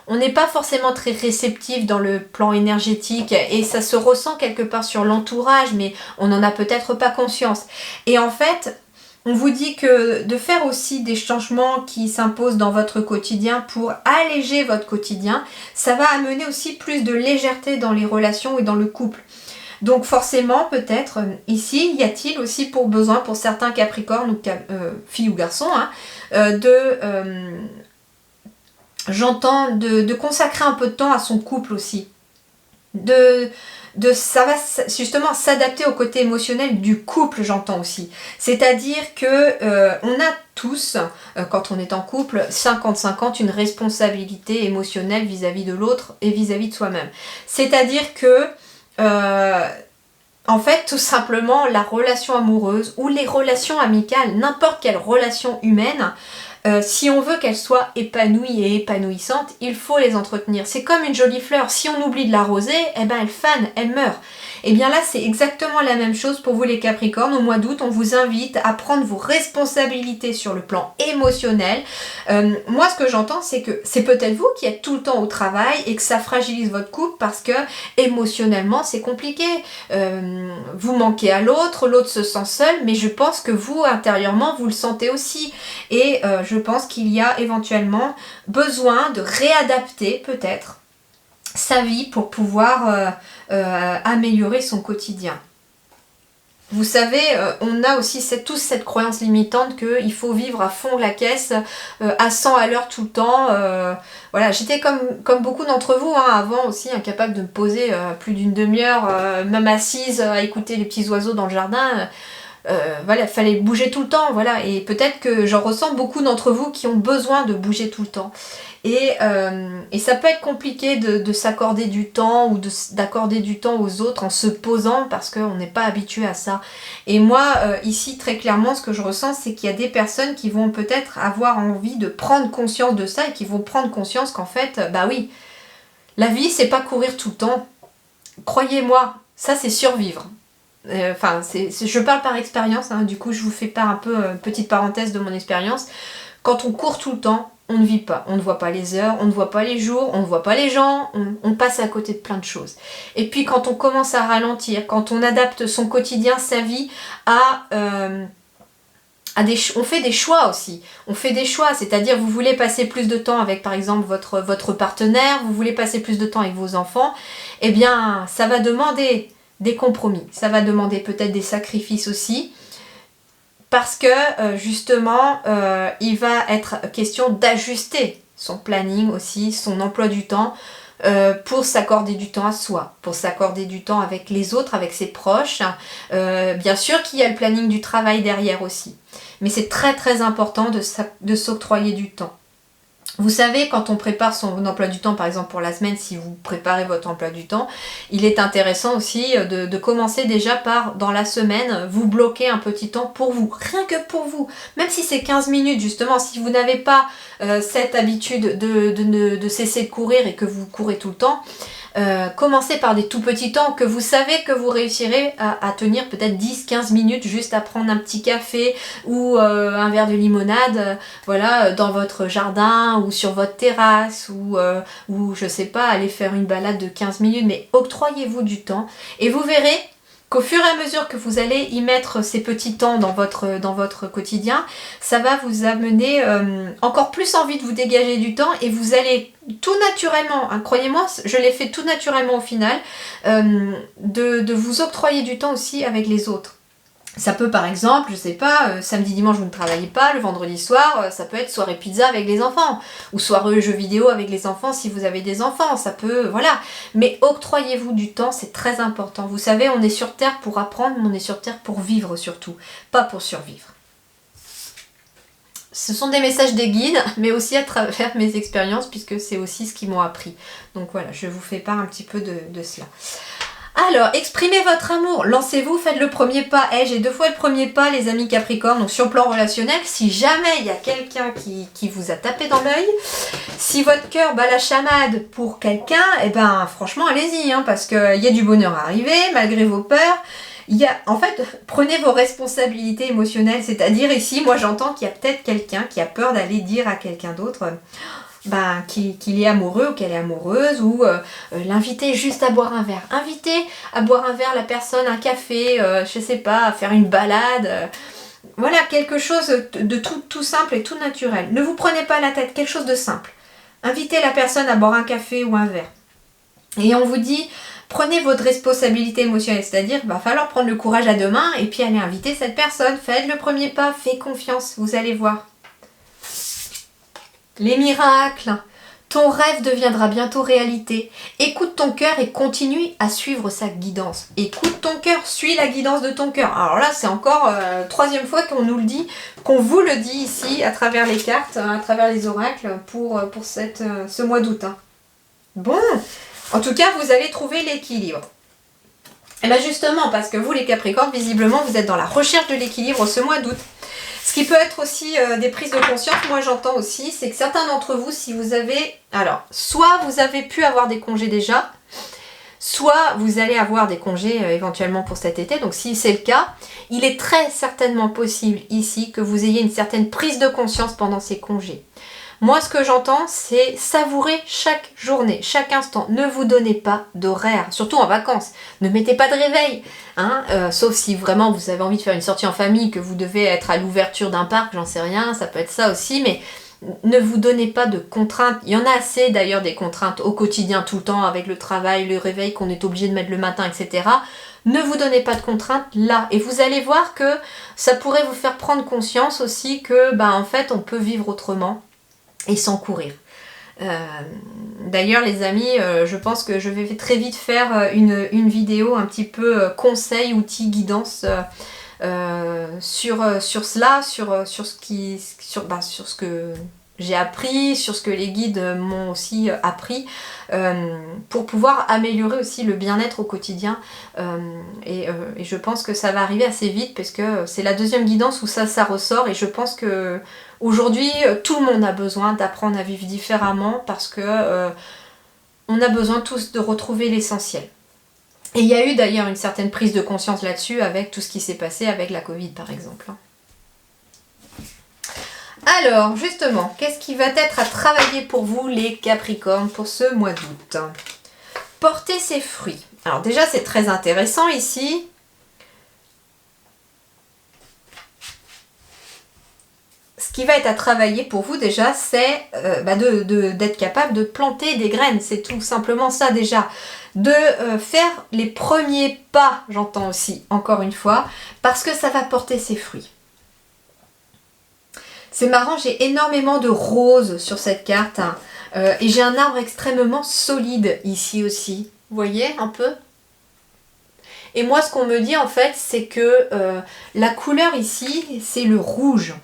on n'est pas forcément très réceptif dans le plan énergétique et ça se ressent quelque part sur l'entourage, mais on n'en a peut-être pas conscience. Et en fait, on vous dit que de faire aussi des changements qui s'imposent dans votre quotidien pour alléger votre quotidien, ça va amener aussi plus de légèreté dans les relations et dans le couple. Donc forcément, peut-être, ici, y a-t-il aussi pour besoin, pour certains Capricornes, ou filles ou garçons, j'entends, de consacrer un peu de temps à son couple aussi. Ça va justement s'adapter au côté émotionnel du couple, j'entends aussi. C'est-à-dire que on a tous, quand on est en couple, 50-50, une responsabilité émotionnelle vis-à-vis de l'autre et vis-à-vis de soi-même. C'est-à-dire que, en fait, tout simplement, la relation amoureuse ou les relations amicales, n'importe quelle relation humaine, si on veut qu'elle soit épanouie et épanouissante, il faut les entretenir. C'est comme une jolie fleur, si on oublie de l'arroser, eh ben elle fane, elle meurt. Et bien là, c'est exactement la même chose pour vous les Capricornes. Au mois d'août, on vous invite à prendre vos responsabilités sur le plan émotionnel. Moi, ce que j'entends, c'est que c'est peut-être vous qui êtes tout le temps au travail et que ça fragilise votre couple parce que émotionnellement, c'est compliqué. Vous manquez à l'autre, l'autre se sent seul, mais je pense que vous, intérieurement, vous le sentez aussi. Et je pense qu'il y a éventuellement besoin de réadapter peut-être sa vie pour pouvoir améliorer son quotidien. Vous savez, on a aussi tous cette croyance limitante qu'il faut vivre à fond la caisse, à 100 à l'heure tout le temps. Voilà, j'étais comme beaucoup d'entre vous, hein, avant aussi, incapable de me poser plus d'une demi-heure, même assise, à écouter les petits oiseaux dans le jardin. Voilà, il fallait bouger tout le temps, voilà. Et peut-être que j'en ressens beaucoup d'entre vous qui ont besoin de bouger tout le temps. Et ça peut être compliqué de s'accorder du temps ou d'accorder du temps aux autres en se posant parce qu'on n'est pas habitué à ça. Et moi, ici, très clairement, ce que je ressens, c'est qu'il y a des personnes qui vont peut-être avoir envie de prendre conscience de ça et qui vont prendre conscience qu'en fait, bah oui, la vie, c'est pas courir tout le temps. Croyez-moi, ça, c'est survivre. Je parle par expérience, hein, du coup, je vous fais part un peu, petite parenthèse de mon expérience. Quand on court tout le temps, on ne vit pas, on ne voit pas les heures, on ne voit pas les jours, on ne voit pas les gens, on passe à côté de plein de choses. Et puis quand on commence à ralentir, quand on adapte son quotidien, sa vie on fait des choix aussi. On fait des choix, c'est-à-dire vous voulez passer plus de temps avec par exemple votre partenaire, vous voulez passer plus de temps avec vos enfants, eh bien ça va demander des compromis, ça va demander peut-être des sacrifices aussi. Parce que justement, il va être question d'ajuster son planning aussi, son emploi du temps, pour s'accorder du temps à soi, pour s'accorder du temps avec les autres, avec ses proches. Bien sûr qu'il y a le planning du travail derrière aussi. Mais c'est très très important de s'octroyer du temps. Vous savez, quand on prépare son emploi du temps, par exemple pour la semaine, si vous préparez votre emploi du temps, il est intéressant aussi de commencer déjà par, dans la semaine, vous bloquer un petit temps pour vous, rien que pour vous. Même si c'est 15 minutes, justement, si vous n'avez pas cette habitude de cesser de courir et que vous courez tout le temps, commencez par des tout petits temps que vous savez que vous réussirez à tenir peut-être 10-15 minutes juste à prendre un petit café ou un verre de limonade voilà, dans votre jardin ou sur votre terrasse ou je sais pas, aller faire une balade de 15 minutes, mais octroyez-vous du temps et vous verrez qu'au fur et à mesure que vous allez y mettre ces petits temps dans votre quotidien, ça va vous amener encore plus envie de vous dégager du temps et vous allez tout naturellement, hein, croyez-moi, je l'ai fait tout naturellement au final, de vous octroyer du temps aussi avec les autres. Ça peut par exemple, je sais pas, samedi, dimanche vous ne travaillez pas, le vendredi soir, ça peut être soirée pizza avec les enfants, ou soirée jeux vidéo avec les enfants si vous avez des enfants, ça peut, voilà. Mais octroyez-vous du temps, c'est très important. Vous savez, on est sur Terre pour apprendre, mais on est sur Terre pour vivre surtout, pas pour survivre. Ce sont des messages des guides, mais aussi à travers mes expériences, puisque c'est aussi ce qu'ils m'ont appris. Donc voilà, je vous fais part un petit peu de cela. Alors, exprimez votre amour, lancez-vous, faites le premier pas. J'ai 2 fois le premier pas, les amis Capricorne. Donc sur le plan relationnel, si jamais il y a quelqu'un qui vous a tapé dans l'œil, si votre cœur bat la chamade pour quelqu'un, eh ben franchement, allez-y, hein, parce qu'il y a du bonheur à arriver, malgré vos peurs. En fait, prenez vos responsabilités émotionnelles, c'est-à-dire ici, moi j'entends qu'il y a peut-être quelqu'un qui a peur d'aller dire à quelqu'un d'autre qu'il est amoureux ou qu'elle est amoureuse, ou l'inviter juste à boire un verre. Inviter à boire un verre la personne, un café, je sais pas, à faire une balade. Voilà, quelque chose de tout simple et tout naturel. Ne vous prenez pas la tête, quelque chose de simple. Invitez la personne à boire un café ou un verre. Et on vous dit, prenez votre responsabilité émotionnelle, c'est-à-dire il va falloir prendre le courage à 2 mains et puis aller inviter cette personne. Faites le premier pas, faites confiance, vous allez voir. Les miracles, ton rêve deviendra bientôt réalité. Écoute ton cœur et continue à suivre sa guidance. Écoute ton cœur, suis la guidance de ton cœur. Alors là, c'est encore 3e fois qu'on nous le dit, qu'on vous le dit ici à travers les cartes, à travers les oracles pour ce mois d'août. Hein. Bon, en tout cas, vous allez trouver l'équilibre. Et bien justement, parce que vous les Capricornes, visiblement, vous êtes dans la recherche de l'équilibre ce mois d'août. Ce qui peut être aussi des prises de conscience, moi j'entends aussi, c'est que certains d'entre vous, si vous avez... Alors, soit vous avez pu avoir des congés déjà, soit vous allez avoir des congés éventuellement pour cet été. Donc si c'est le cas, il est très certainement possible ici que vous ayez une certaine prise de conscience pendant ces congés. Moi, ce que j'entends, c'est savourer chaque journée, chaque instant. Ne vous donnez pas d'horaire, surtout en vacances. Ne mettez pas de réveil, hein, sauf si vraiment vous avez envie de faire une sortie en famille, que vous devez être à l'ouverture d'un parc, j'en sais rien, ça peut être ça aussi, mais ne vous donnez pas de contraintes. Il y en a assez d'ailleurs des contraintes au quotidien, tout le temps, avec le travail, le réveil qu'on est obligé de mettre le matin, etc. Ne vous donnez pas de contraintes là. Et vous allez voir que ça pourrait vous faire prendre conscience aussi que, en fait, on peut vivre autrement et sans courir. D'ailleurs les amis, je pense que je vais très vite faire une vidéo un petit peu conseil, outils, guidance sur cela, sur ce que j'ai appris, sur ce que les guides m'ont aussi appris, pour pouvoir améliorer aussi le bien-être au quotidien. Et je pense que ça va arriver assez vite parce que c'est la deuxième guidance où ça ressort, et je pense que aujourd'hui tout le monde a besoin d'apprendre à vivre différemment parce que on a besoin tous de retrouver l'essentiel. Et il y a eu d'ailleurs une certaine prise de conscience là-dessus avec tout ce qui s'est passé avec la Covid par exemple. Alors, justement, qu'est-ce qui va être à travailler pour vous, les Capricornes, pour ce mois d'août? Porter ses fruits. Alors déjà, c'est très intéressant ici. Ce qui va être à travailler pour vous déjà, c'est d'être capable de planter des graines. C'est tout simplement ça déjà. De faire les premiers pas, j'entends aussi, encore une fois, parce que ça va porter ses fruits. C'est marrant, j'ai énormément de roses sur cette carte, hein, et j'ai un arbre extrêmement solide ici aussi. Vous voyez un peu? Et moi, ce qu'on me dit en fait, c'est que la couleur ici, c'est le rouge,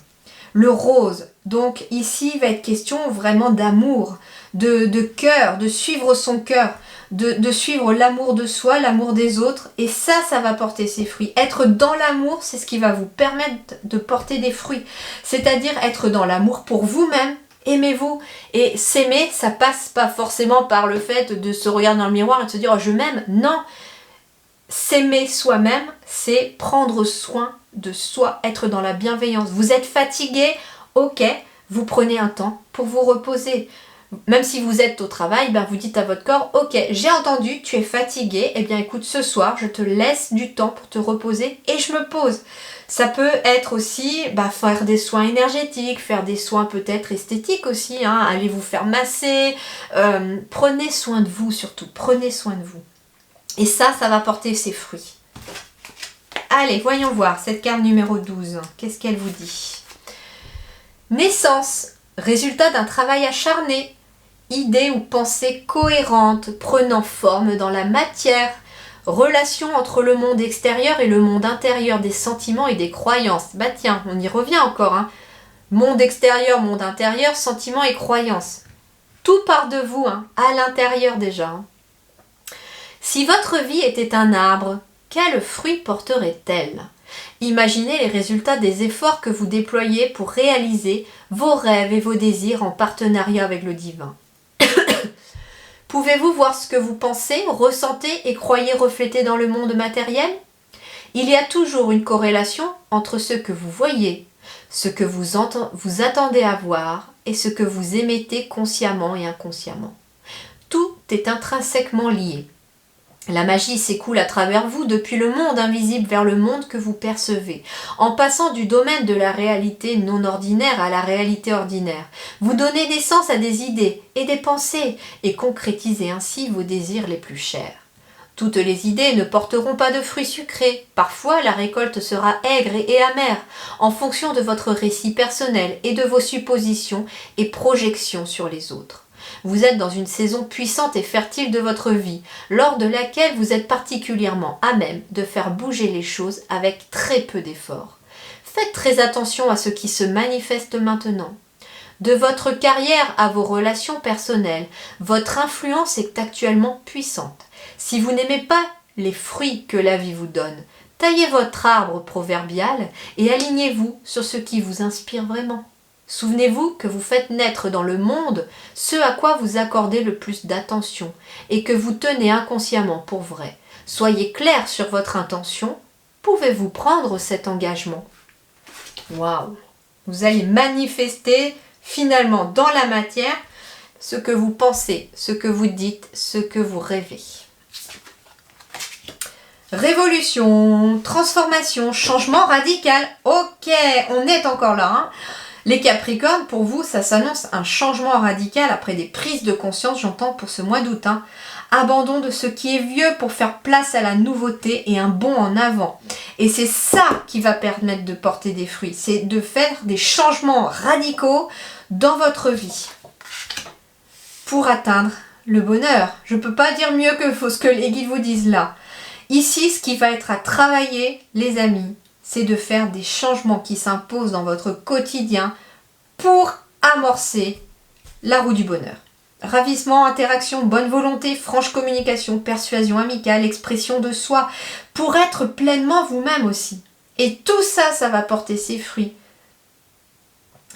le rose. Donc ici, il va être question vraiment d'amour, de cœur, de suivre son cœur, de suivre l'amour de soi, l'amour des autres. Et ça va porter ses fruits. Être dans l'amour, c'est ce qui va vous permettre de porter des fruits. C'est-à-dire être dans l'amour pour vous-même. Aimez-vous. Et s'aimer, ça passe pas forcément par le fait de se regarder dans le miroir et de se dire « oh, je m'aime ». Non. S'aimer soi-même, c'est prendre soin de soi, être dans la bienveillance. Vous êtes fatigué, ok, vous prenez un temps pour vous reposer. Même si vous êtes au travail, vous dites à votre corps, ok, j'ai entendu, tu es fatigué, eh bien écoute, ce soir, je te laisse du temps pour te reposer et je me pose. Ça peut être aussi faire des soins énergétiques, faire des soins peut-être esthétiques aussi, hein, allez vous faire masser, prenez soin de vous surtout, prenez soin de vous. Et ça va porter ses fruits. Allez, voyons voir, cette carte numéro 12, qu'est-ce qu'elle vous dit? Naissance, résultat d'un travail acharné, idées ou pensées cohérentes, prenant forme dans la matière, relation entre le monde extérieur et le monde intérieur des sentiments et des croyances. Tiens, on y revient encore, hein. Monde extérieur, monde intérieur, sentiments et croyances. Tout part de vous, hein, à l'intérieur déjà. Hein. Si votre vie était un arbre, quel fruit porterait-elle? Imaginez les résultats des efforts que vous déployez pour réaliser vos rêves et vos désirs en partenariat avec le divin. Pouvez-vous voir ce que vous pensez, ressentez et croyez refléter dans le monde matériel? Il y a toujours une corrélation entre ce que vous voyez, ce que vous attendez à voir et ce que vous émettez consciemment et inconsciemment. Tout est intrinsèquement lié. La magie s'écoule à travers vous depuis le monde invisible vers le monde que vous percevez, en passant du domaine de la réalité non ordinaire à la réalité ordinaire. Vous donnez naissance à des idées et des pensées et concrétisez ainsi vos désirs les plus chers. Toutes les idées ne porteront pas de fruits sucrés. Parfois, la récolte sera aigre et amère, en fonction de votre récit personnel et de vos suppositions et projections sur les autres. Vous êtes dans une saison puissante et fertile de votre vie, lors de laquelle vous êtes particulièrement à même de faire bouger les choses avec très peu d'efforts. Faites très attention à ce qui se manifeste maintenant. De votre carrière à vos relations personnelles, votre influence est actuellement puissante. Si vous n'aimez pas les fruits que la vie vous donne, taillez votre arbre proverbial et alignez-vous sur ce qui vous inspire vraiment. Souvenez-vous que vous faites naître dans le monde ce à quoi vous accordez le plus d'attention et que vous tenez inconsciemment pour vrai. Soyez clair sur votre intention. Pouvez-vous prendre cet engagement? Waouh! Vous allez manifester finalement dans la matière ce que vous pensez, ce que vous dites, ce que vous rêvez. Révolution, transformation, changement radical. Ok, on est encore là. Hein. Les Capricornes, pour vous, ça s'annonce un changement radical après des prises de conscience, j'entends, pour ce mois d'août. Hein. Abandon de ce qui est vieux pour faire place à la nouveauté et un bond en avant. Et c'est ça qui va permettre de porter des fruits. C'est de faire des changements radicaux dans votre vie pour atteindre le bonheur. Je ne peux pas dire mieux que ce que les guides vous disent là. Ici, ce qui va être à travailler, les amis, c'est de faire des changements qui s'imposent dans votre quotidien pour amorcer la roue du bonheur. Ravissement, interaction, bonne volonté, franche communication, persuasion amicale, expression de soi, pour être pleinement vous-même aussi. Et tout ça, ça va porter ses fruits.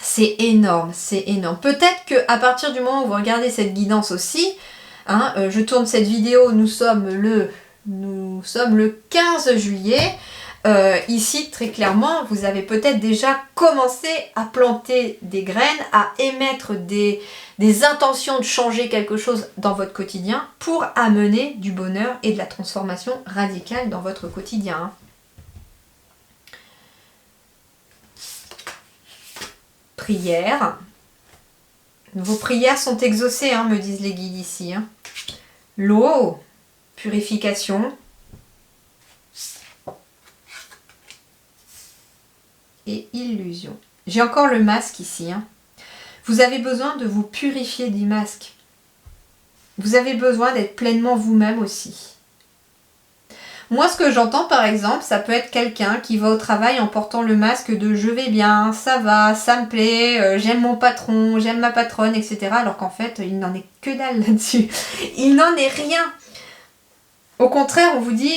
C'est énorme, c'est énorme. Peut-être qu'à partir du moment où vous regardez cette guidance aussi, hein, je tourne cette vidéo, nous sommes le 15 juillet. Ici, très clairement, vous avez peut-être déjà commencé à planter des graines, à émettre des intentions de changer quelque chose dans votre quotidien pour amener du bonheur et de la transformation radicale dans votre quotidien. Hein. Prière. Vos prières sont exaucées, hein, me disent les guides ici. Hein. L'eau, purification. Et illusion. J'ai encore le masque ici. Hein. Vous avez besoin de vous purifier du masque. Vous avez besoin d'être pleinement vous-même aussi. Moi, ce que j'entends par exemple, ça peut être quelqu'un qui va au travail en portant le masque de je vais bien, ça va, ça me plaît, j'aime mon patron, j'aime ma patronne, etc. Alors qu'en fait, il n'en est que dalle là-dessus. Il n'en est rien. Au contraire, on vous dit,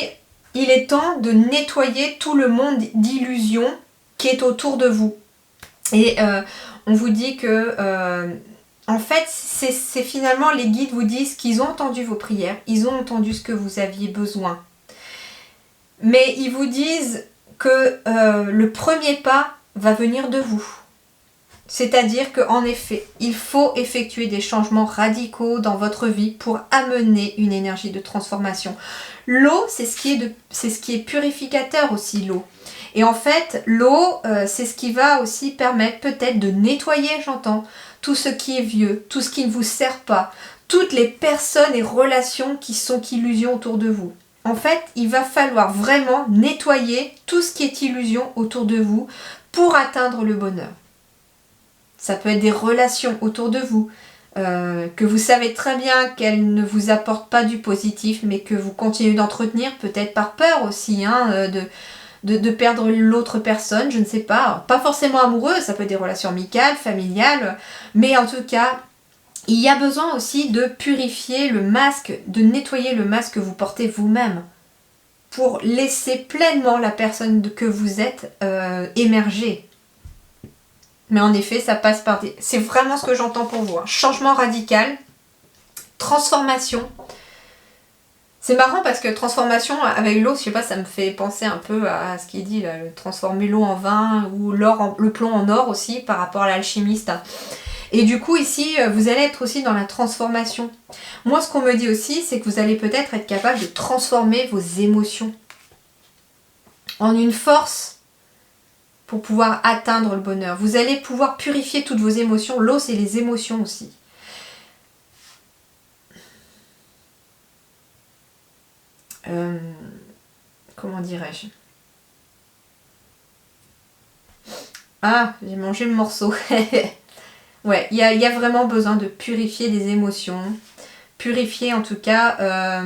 il est temps de nettoyer tout le monde d'illusions qui est autour de vous. Et on vous dit que, en fait, c'est finalement les guides vous disent qu'ils ont entendu vos prières, ils ont entendu ce que vous aviez besoin. Mais ils vous disent que le premier pas va venir de vous. C'est-à-dire qu'en effet, il faut effectuer des changements radicaux dans votre vie pour amener une énergie de transformation. L'eau, c'est ce qui est purificateur aussi, l'eau. Et en fait, l'eau, c'est ce qui va aussi permettre peut-être de nettoyer, j'entends, tout ce qui est vieux, tout ce qui ne vous sert pas, toutes les personnes et relations qui sont qu'illusions autour de vous. En fait, il va falloir vraiment nettoyer tout ce qui est illusion autour de vous pour atteindre le bonheur. Ça peut être des relations autour de vous, que vous savez très bien qu'elles ne vous apportent pas du positif, mais que vous continuez d'entretenir, peut-être par peur aussi, hein, de perdre l'autre personne, je ne sais pas. Alors, pas forcément amoureux, ça peut être des relations amicales, familiales, mais en tout cas, il y a besoin aussi de purifier le masque, de nettoyer le masque que vous portez vous-même, pour laisser pleinement la personne que vous êtes émerger. Mais en effet, ça passe par des... C'est vraiment ce que j'entends pour vous. Hein. Changement radical, transformation. C'est marrant parce que transformation avec l'eau, je sais pas, ça me fait penser un peu à ce qui est dit, là, transformer l'eau en vin ou le plomb en or aussi par rapport à l'alchimiste. Et du coup, ici, vous allez être aussi dans la transformation. Moi, ce qu'on me dit aussi, c'est que vous allez peut-être être capable de transformer vos émotions en une force pour pouvoir atteindre le bonheur. Vous allez pouvoir purifier toutes vos émotions. L'eau, c'est les émotions aussi. Comment dirais-je? Ah, j'ai mangé le morceau. Ouais, il y a vraiment besoin de purifier les émotions. Purifier en tout cas...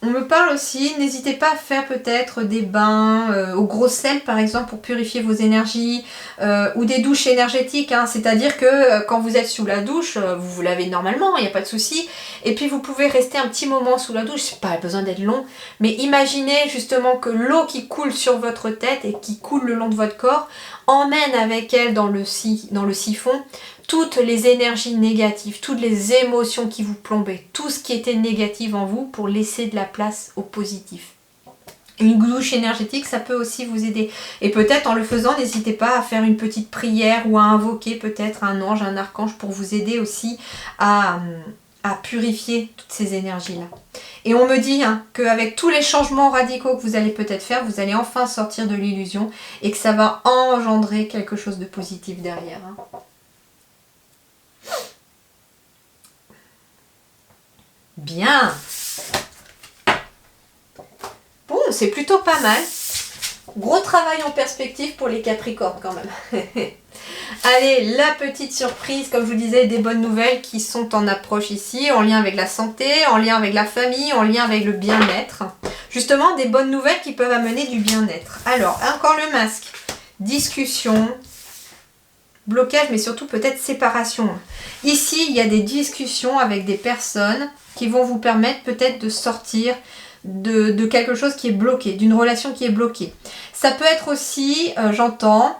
On me parle aussi, n'hésitez pas à faire peut-être des bains au gros sel par exemple pour purifier vos énergies ou des douches énergétiques, hein. C'est-à-dire que quand vous êtes sous la douche, vous vous lavez normalement, il n'y a pas de souci. Et puis vous pouvez rester un petit moment sous la douche, c'est pas besoin d'être long. Mais imaginez justement que l'eau qui coule sur votre tête et qui coule le long de votre corps emmène avec elle dans le siphon toutes les énergies négatives, toutes les émotions qui vous plombaient, tout ce qui était négatif en vous pour laisser de la place au positif. Une douche énergétique, ça peut aussi vous aider. Et peut-être en le faisant, n'hésitez pas à faire une petite prière ou à invoquer peut-être un ange, un archange pour vous aider aussi à purifier toutes ces énergies-là. Et on me dit qu'avec tous les changements radicaux que vous allez peut-être faire, vous allez enfin sortir de l'illusion et que ça va engendrer quelque chose de positif derrière. Bien. Bon, c'est plutôt pas mal. Gros travail en perspective pour les Capricornes quand même. Allez, la petite surprise, comme je vous disais, des bonnes nouvelles qui sont en approche ici, en lien avec la santé, en lien avec la famille, en lien avec le bien-être. Justement, des bonnes nouvelles qui peuvent amener du bien-être. Alors, encore le masque. Discussion, blocage, mais surtout peut-être séparation. Ici, il y a des discussions avec des personnes qui vont vous permettre peut-être de sortir de quelque chose qui est bloqué, d'une relation qui est bloquée. Ça peut être aussi, j'entends,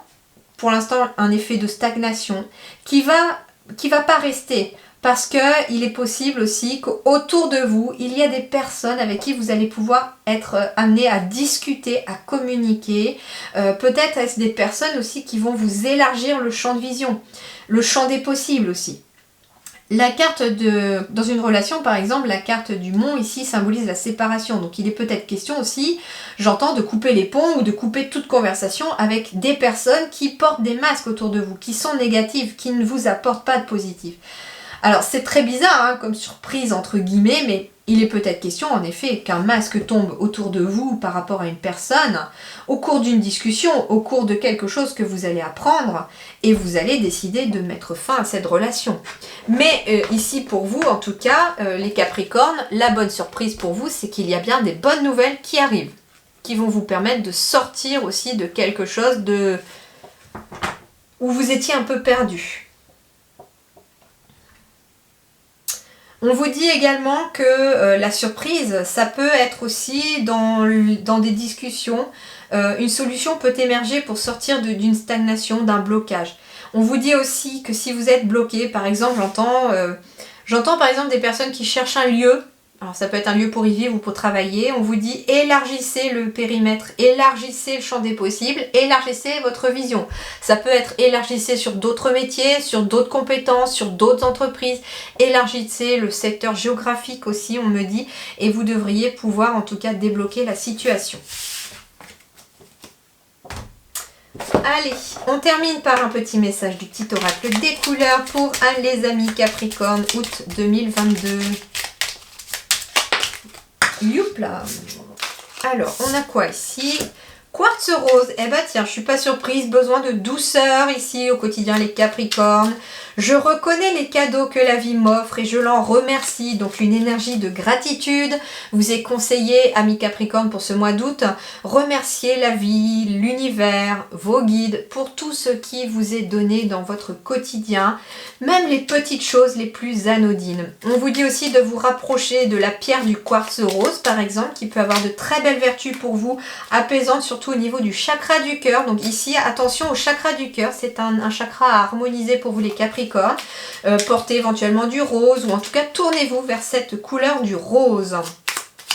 pour l'instant, un effet de stagnation qui va pas rester. Parce qu'il est possible aussi qu'autour de vous, il y a des personnes avec qui vous allez pouvoir être amené à discuter, à communiquer. Peut-être est-ce des personnes aussi qui vont vous élargir le champ de vision, le champ des possibles aussi. La carte dans une relation, par exemple, la carte du mont ici symbolise la séparation. Donc il est peut-être question aussi, j'entends, de couper les ponts ou de couper toute conversation avec des personnes qui portent des masques autour de vous, qui sont négatives, qui ne vous apportent pas de positif. Alors c'est très bizarre comme surprise entre guillemets, mais il est peut-être question en effet qu'un masque tombe autour de vous par rapport à une personne au cours d'une discussion, au cours de quelque chose que vous allez apprendre et vous allez décider de mettre fin à cette relation. Mais ici pour vous en tout cas, les Capricornes, la bonne surprise pour vous c'est qu'il y a bien des bonnes nouvelles qui arrivent, qui vont vous permettre de sortir aussi de quelque chose où vous étiez un peu perdu. On vous dit également que la surprise, ça peut être aussi dans des discussions. Une solution peut émerger pour sortir d'une stagnation, d'un blocage. On vous dit aussi que si vous êtes bloqué, par exemple, j'entends par exemple des personnes qui cherchent un lieu. Alors ça peut être un lieu pour y vivre ou pour travailler. On vous dit élargissez le périmètre, élargissez le champ des possibles, élargissez votre vision. Ça peut être élargissez sur d'autres métiers, sur d'autres compétences, sur d'autres entreprises. Élargissez le secteur géographique aussi, on me dit. Et vous devriez pouvoir en tout cas débloquer la situation. Allez, on termine par un petit message du petit oracle des couleurs pour les amis Capricorne, août 2022. Youpla. Alors, on a quoi ici? Quartz rose. Eh ben tiens, je suis pas surprise. Besoin de douceur ici au quotidien les Capricornes. Je reconnais les cadeaux que la vie m'offre et je l'en remercie. Donc une énergie de gratitude vous est conseillée, amis Capricorne, pour ce mois d'août. Remerciez la vie, l'univers, vos guides pour tout ce qui vous est donné dans votre quotidien. Même les petites choses les plus anodines. On vous dit aussi de vous rapprocher de la pierre du quartz rose, par exemple, qui peut avoir de très belles vertus pour vous, apaisantes surtout au niveau du chakra du cœur. Donc ici, attention au chakra du cœur. C'est un chakra à harmoniser pour vous les Capricornes. Portez éventuellement du rose ou en tout cas tournez-vous vers cette couleur du rose.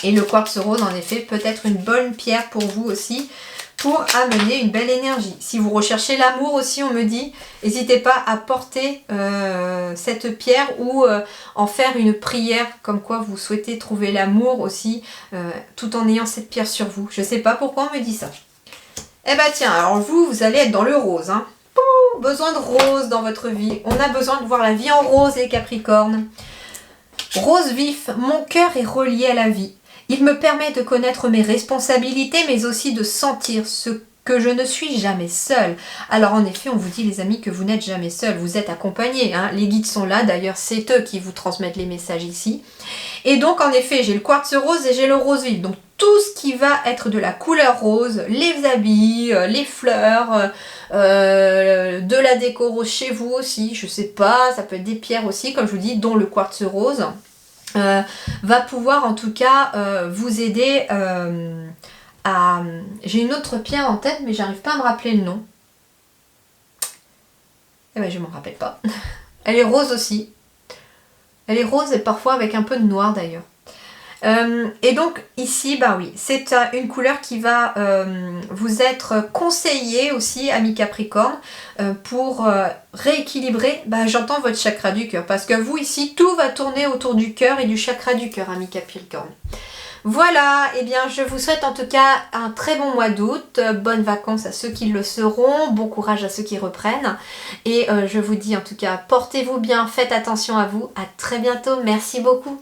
Et le quartz rose en effet peut être une bonne pierre pour vous aussi pour amener une belle énergie. Si vous recherchez l'amour aussi, on me dit, n'hésitez pas à porter cette pierre ou en faire une prière comme quoi vous souhaitez trouver l'amour aussi tout en ayant cette pierre sur vous. Je ne sais pas pourquoi on me dit ça. Eh ben tiens, alors vous allez être dans le rose. Besoin de rose dans votre vie. On a besoin de voir la vie en rose les Capricornes. Rose vif, mon cœur est relié à la vie. Il me permet de connaître mes responsabilités mais aussi de sentir ce que je ne suis jamais seule. Alors en effet, on vous dit les amis que vous n'êtes jamais seul, vous êtes accompagnés, hein. Les guides sont là, d'ailleurs c'est eux qui vous transmettent les messages ici. Et donc en effet, j'ai le quartz rose et j'ai le rose vif, donc tout ce qui va être de la couleur rose, les habits, les fleurs, de la déco rose chez vous aussi, je sais pas, ça peut être des pierres aussi, comme je vous dis, dont le quartz rose, va pouvoir en tout cas vous aider à... J'ai une autre pierre en tête, mais j'arrive pas à me rappeler le nom. Eh ben je m'en rappelle pas. Elle est rose aussi. Elle est rose et parfois avec un peu de noir d'ailleurs. Et donc ici, bah oui, c'est une couleur qui va vous être conseillée aussi, amis Capricorne, pour rééquilibrer, bah, j'entends votre chakra du cœur. Parce que vous ici, tout va tourner autour du cœur et du chakra du cœur, amis Capricorne. Voilà, et eh bien je vous souhaite en tout cas un très bon mois d'août, bonnes vacances à ceux qui le seront, bon courage à ceux qui reprennent, et je vous dis en tout cas portez-vous bien, faites attention à vous, à très bientôt, merci beaucoup.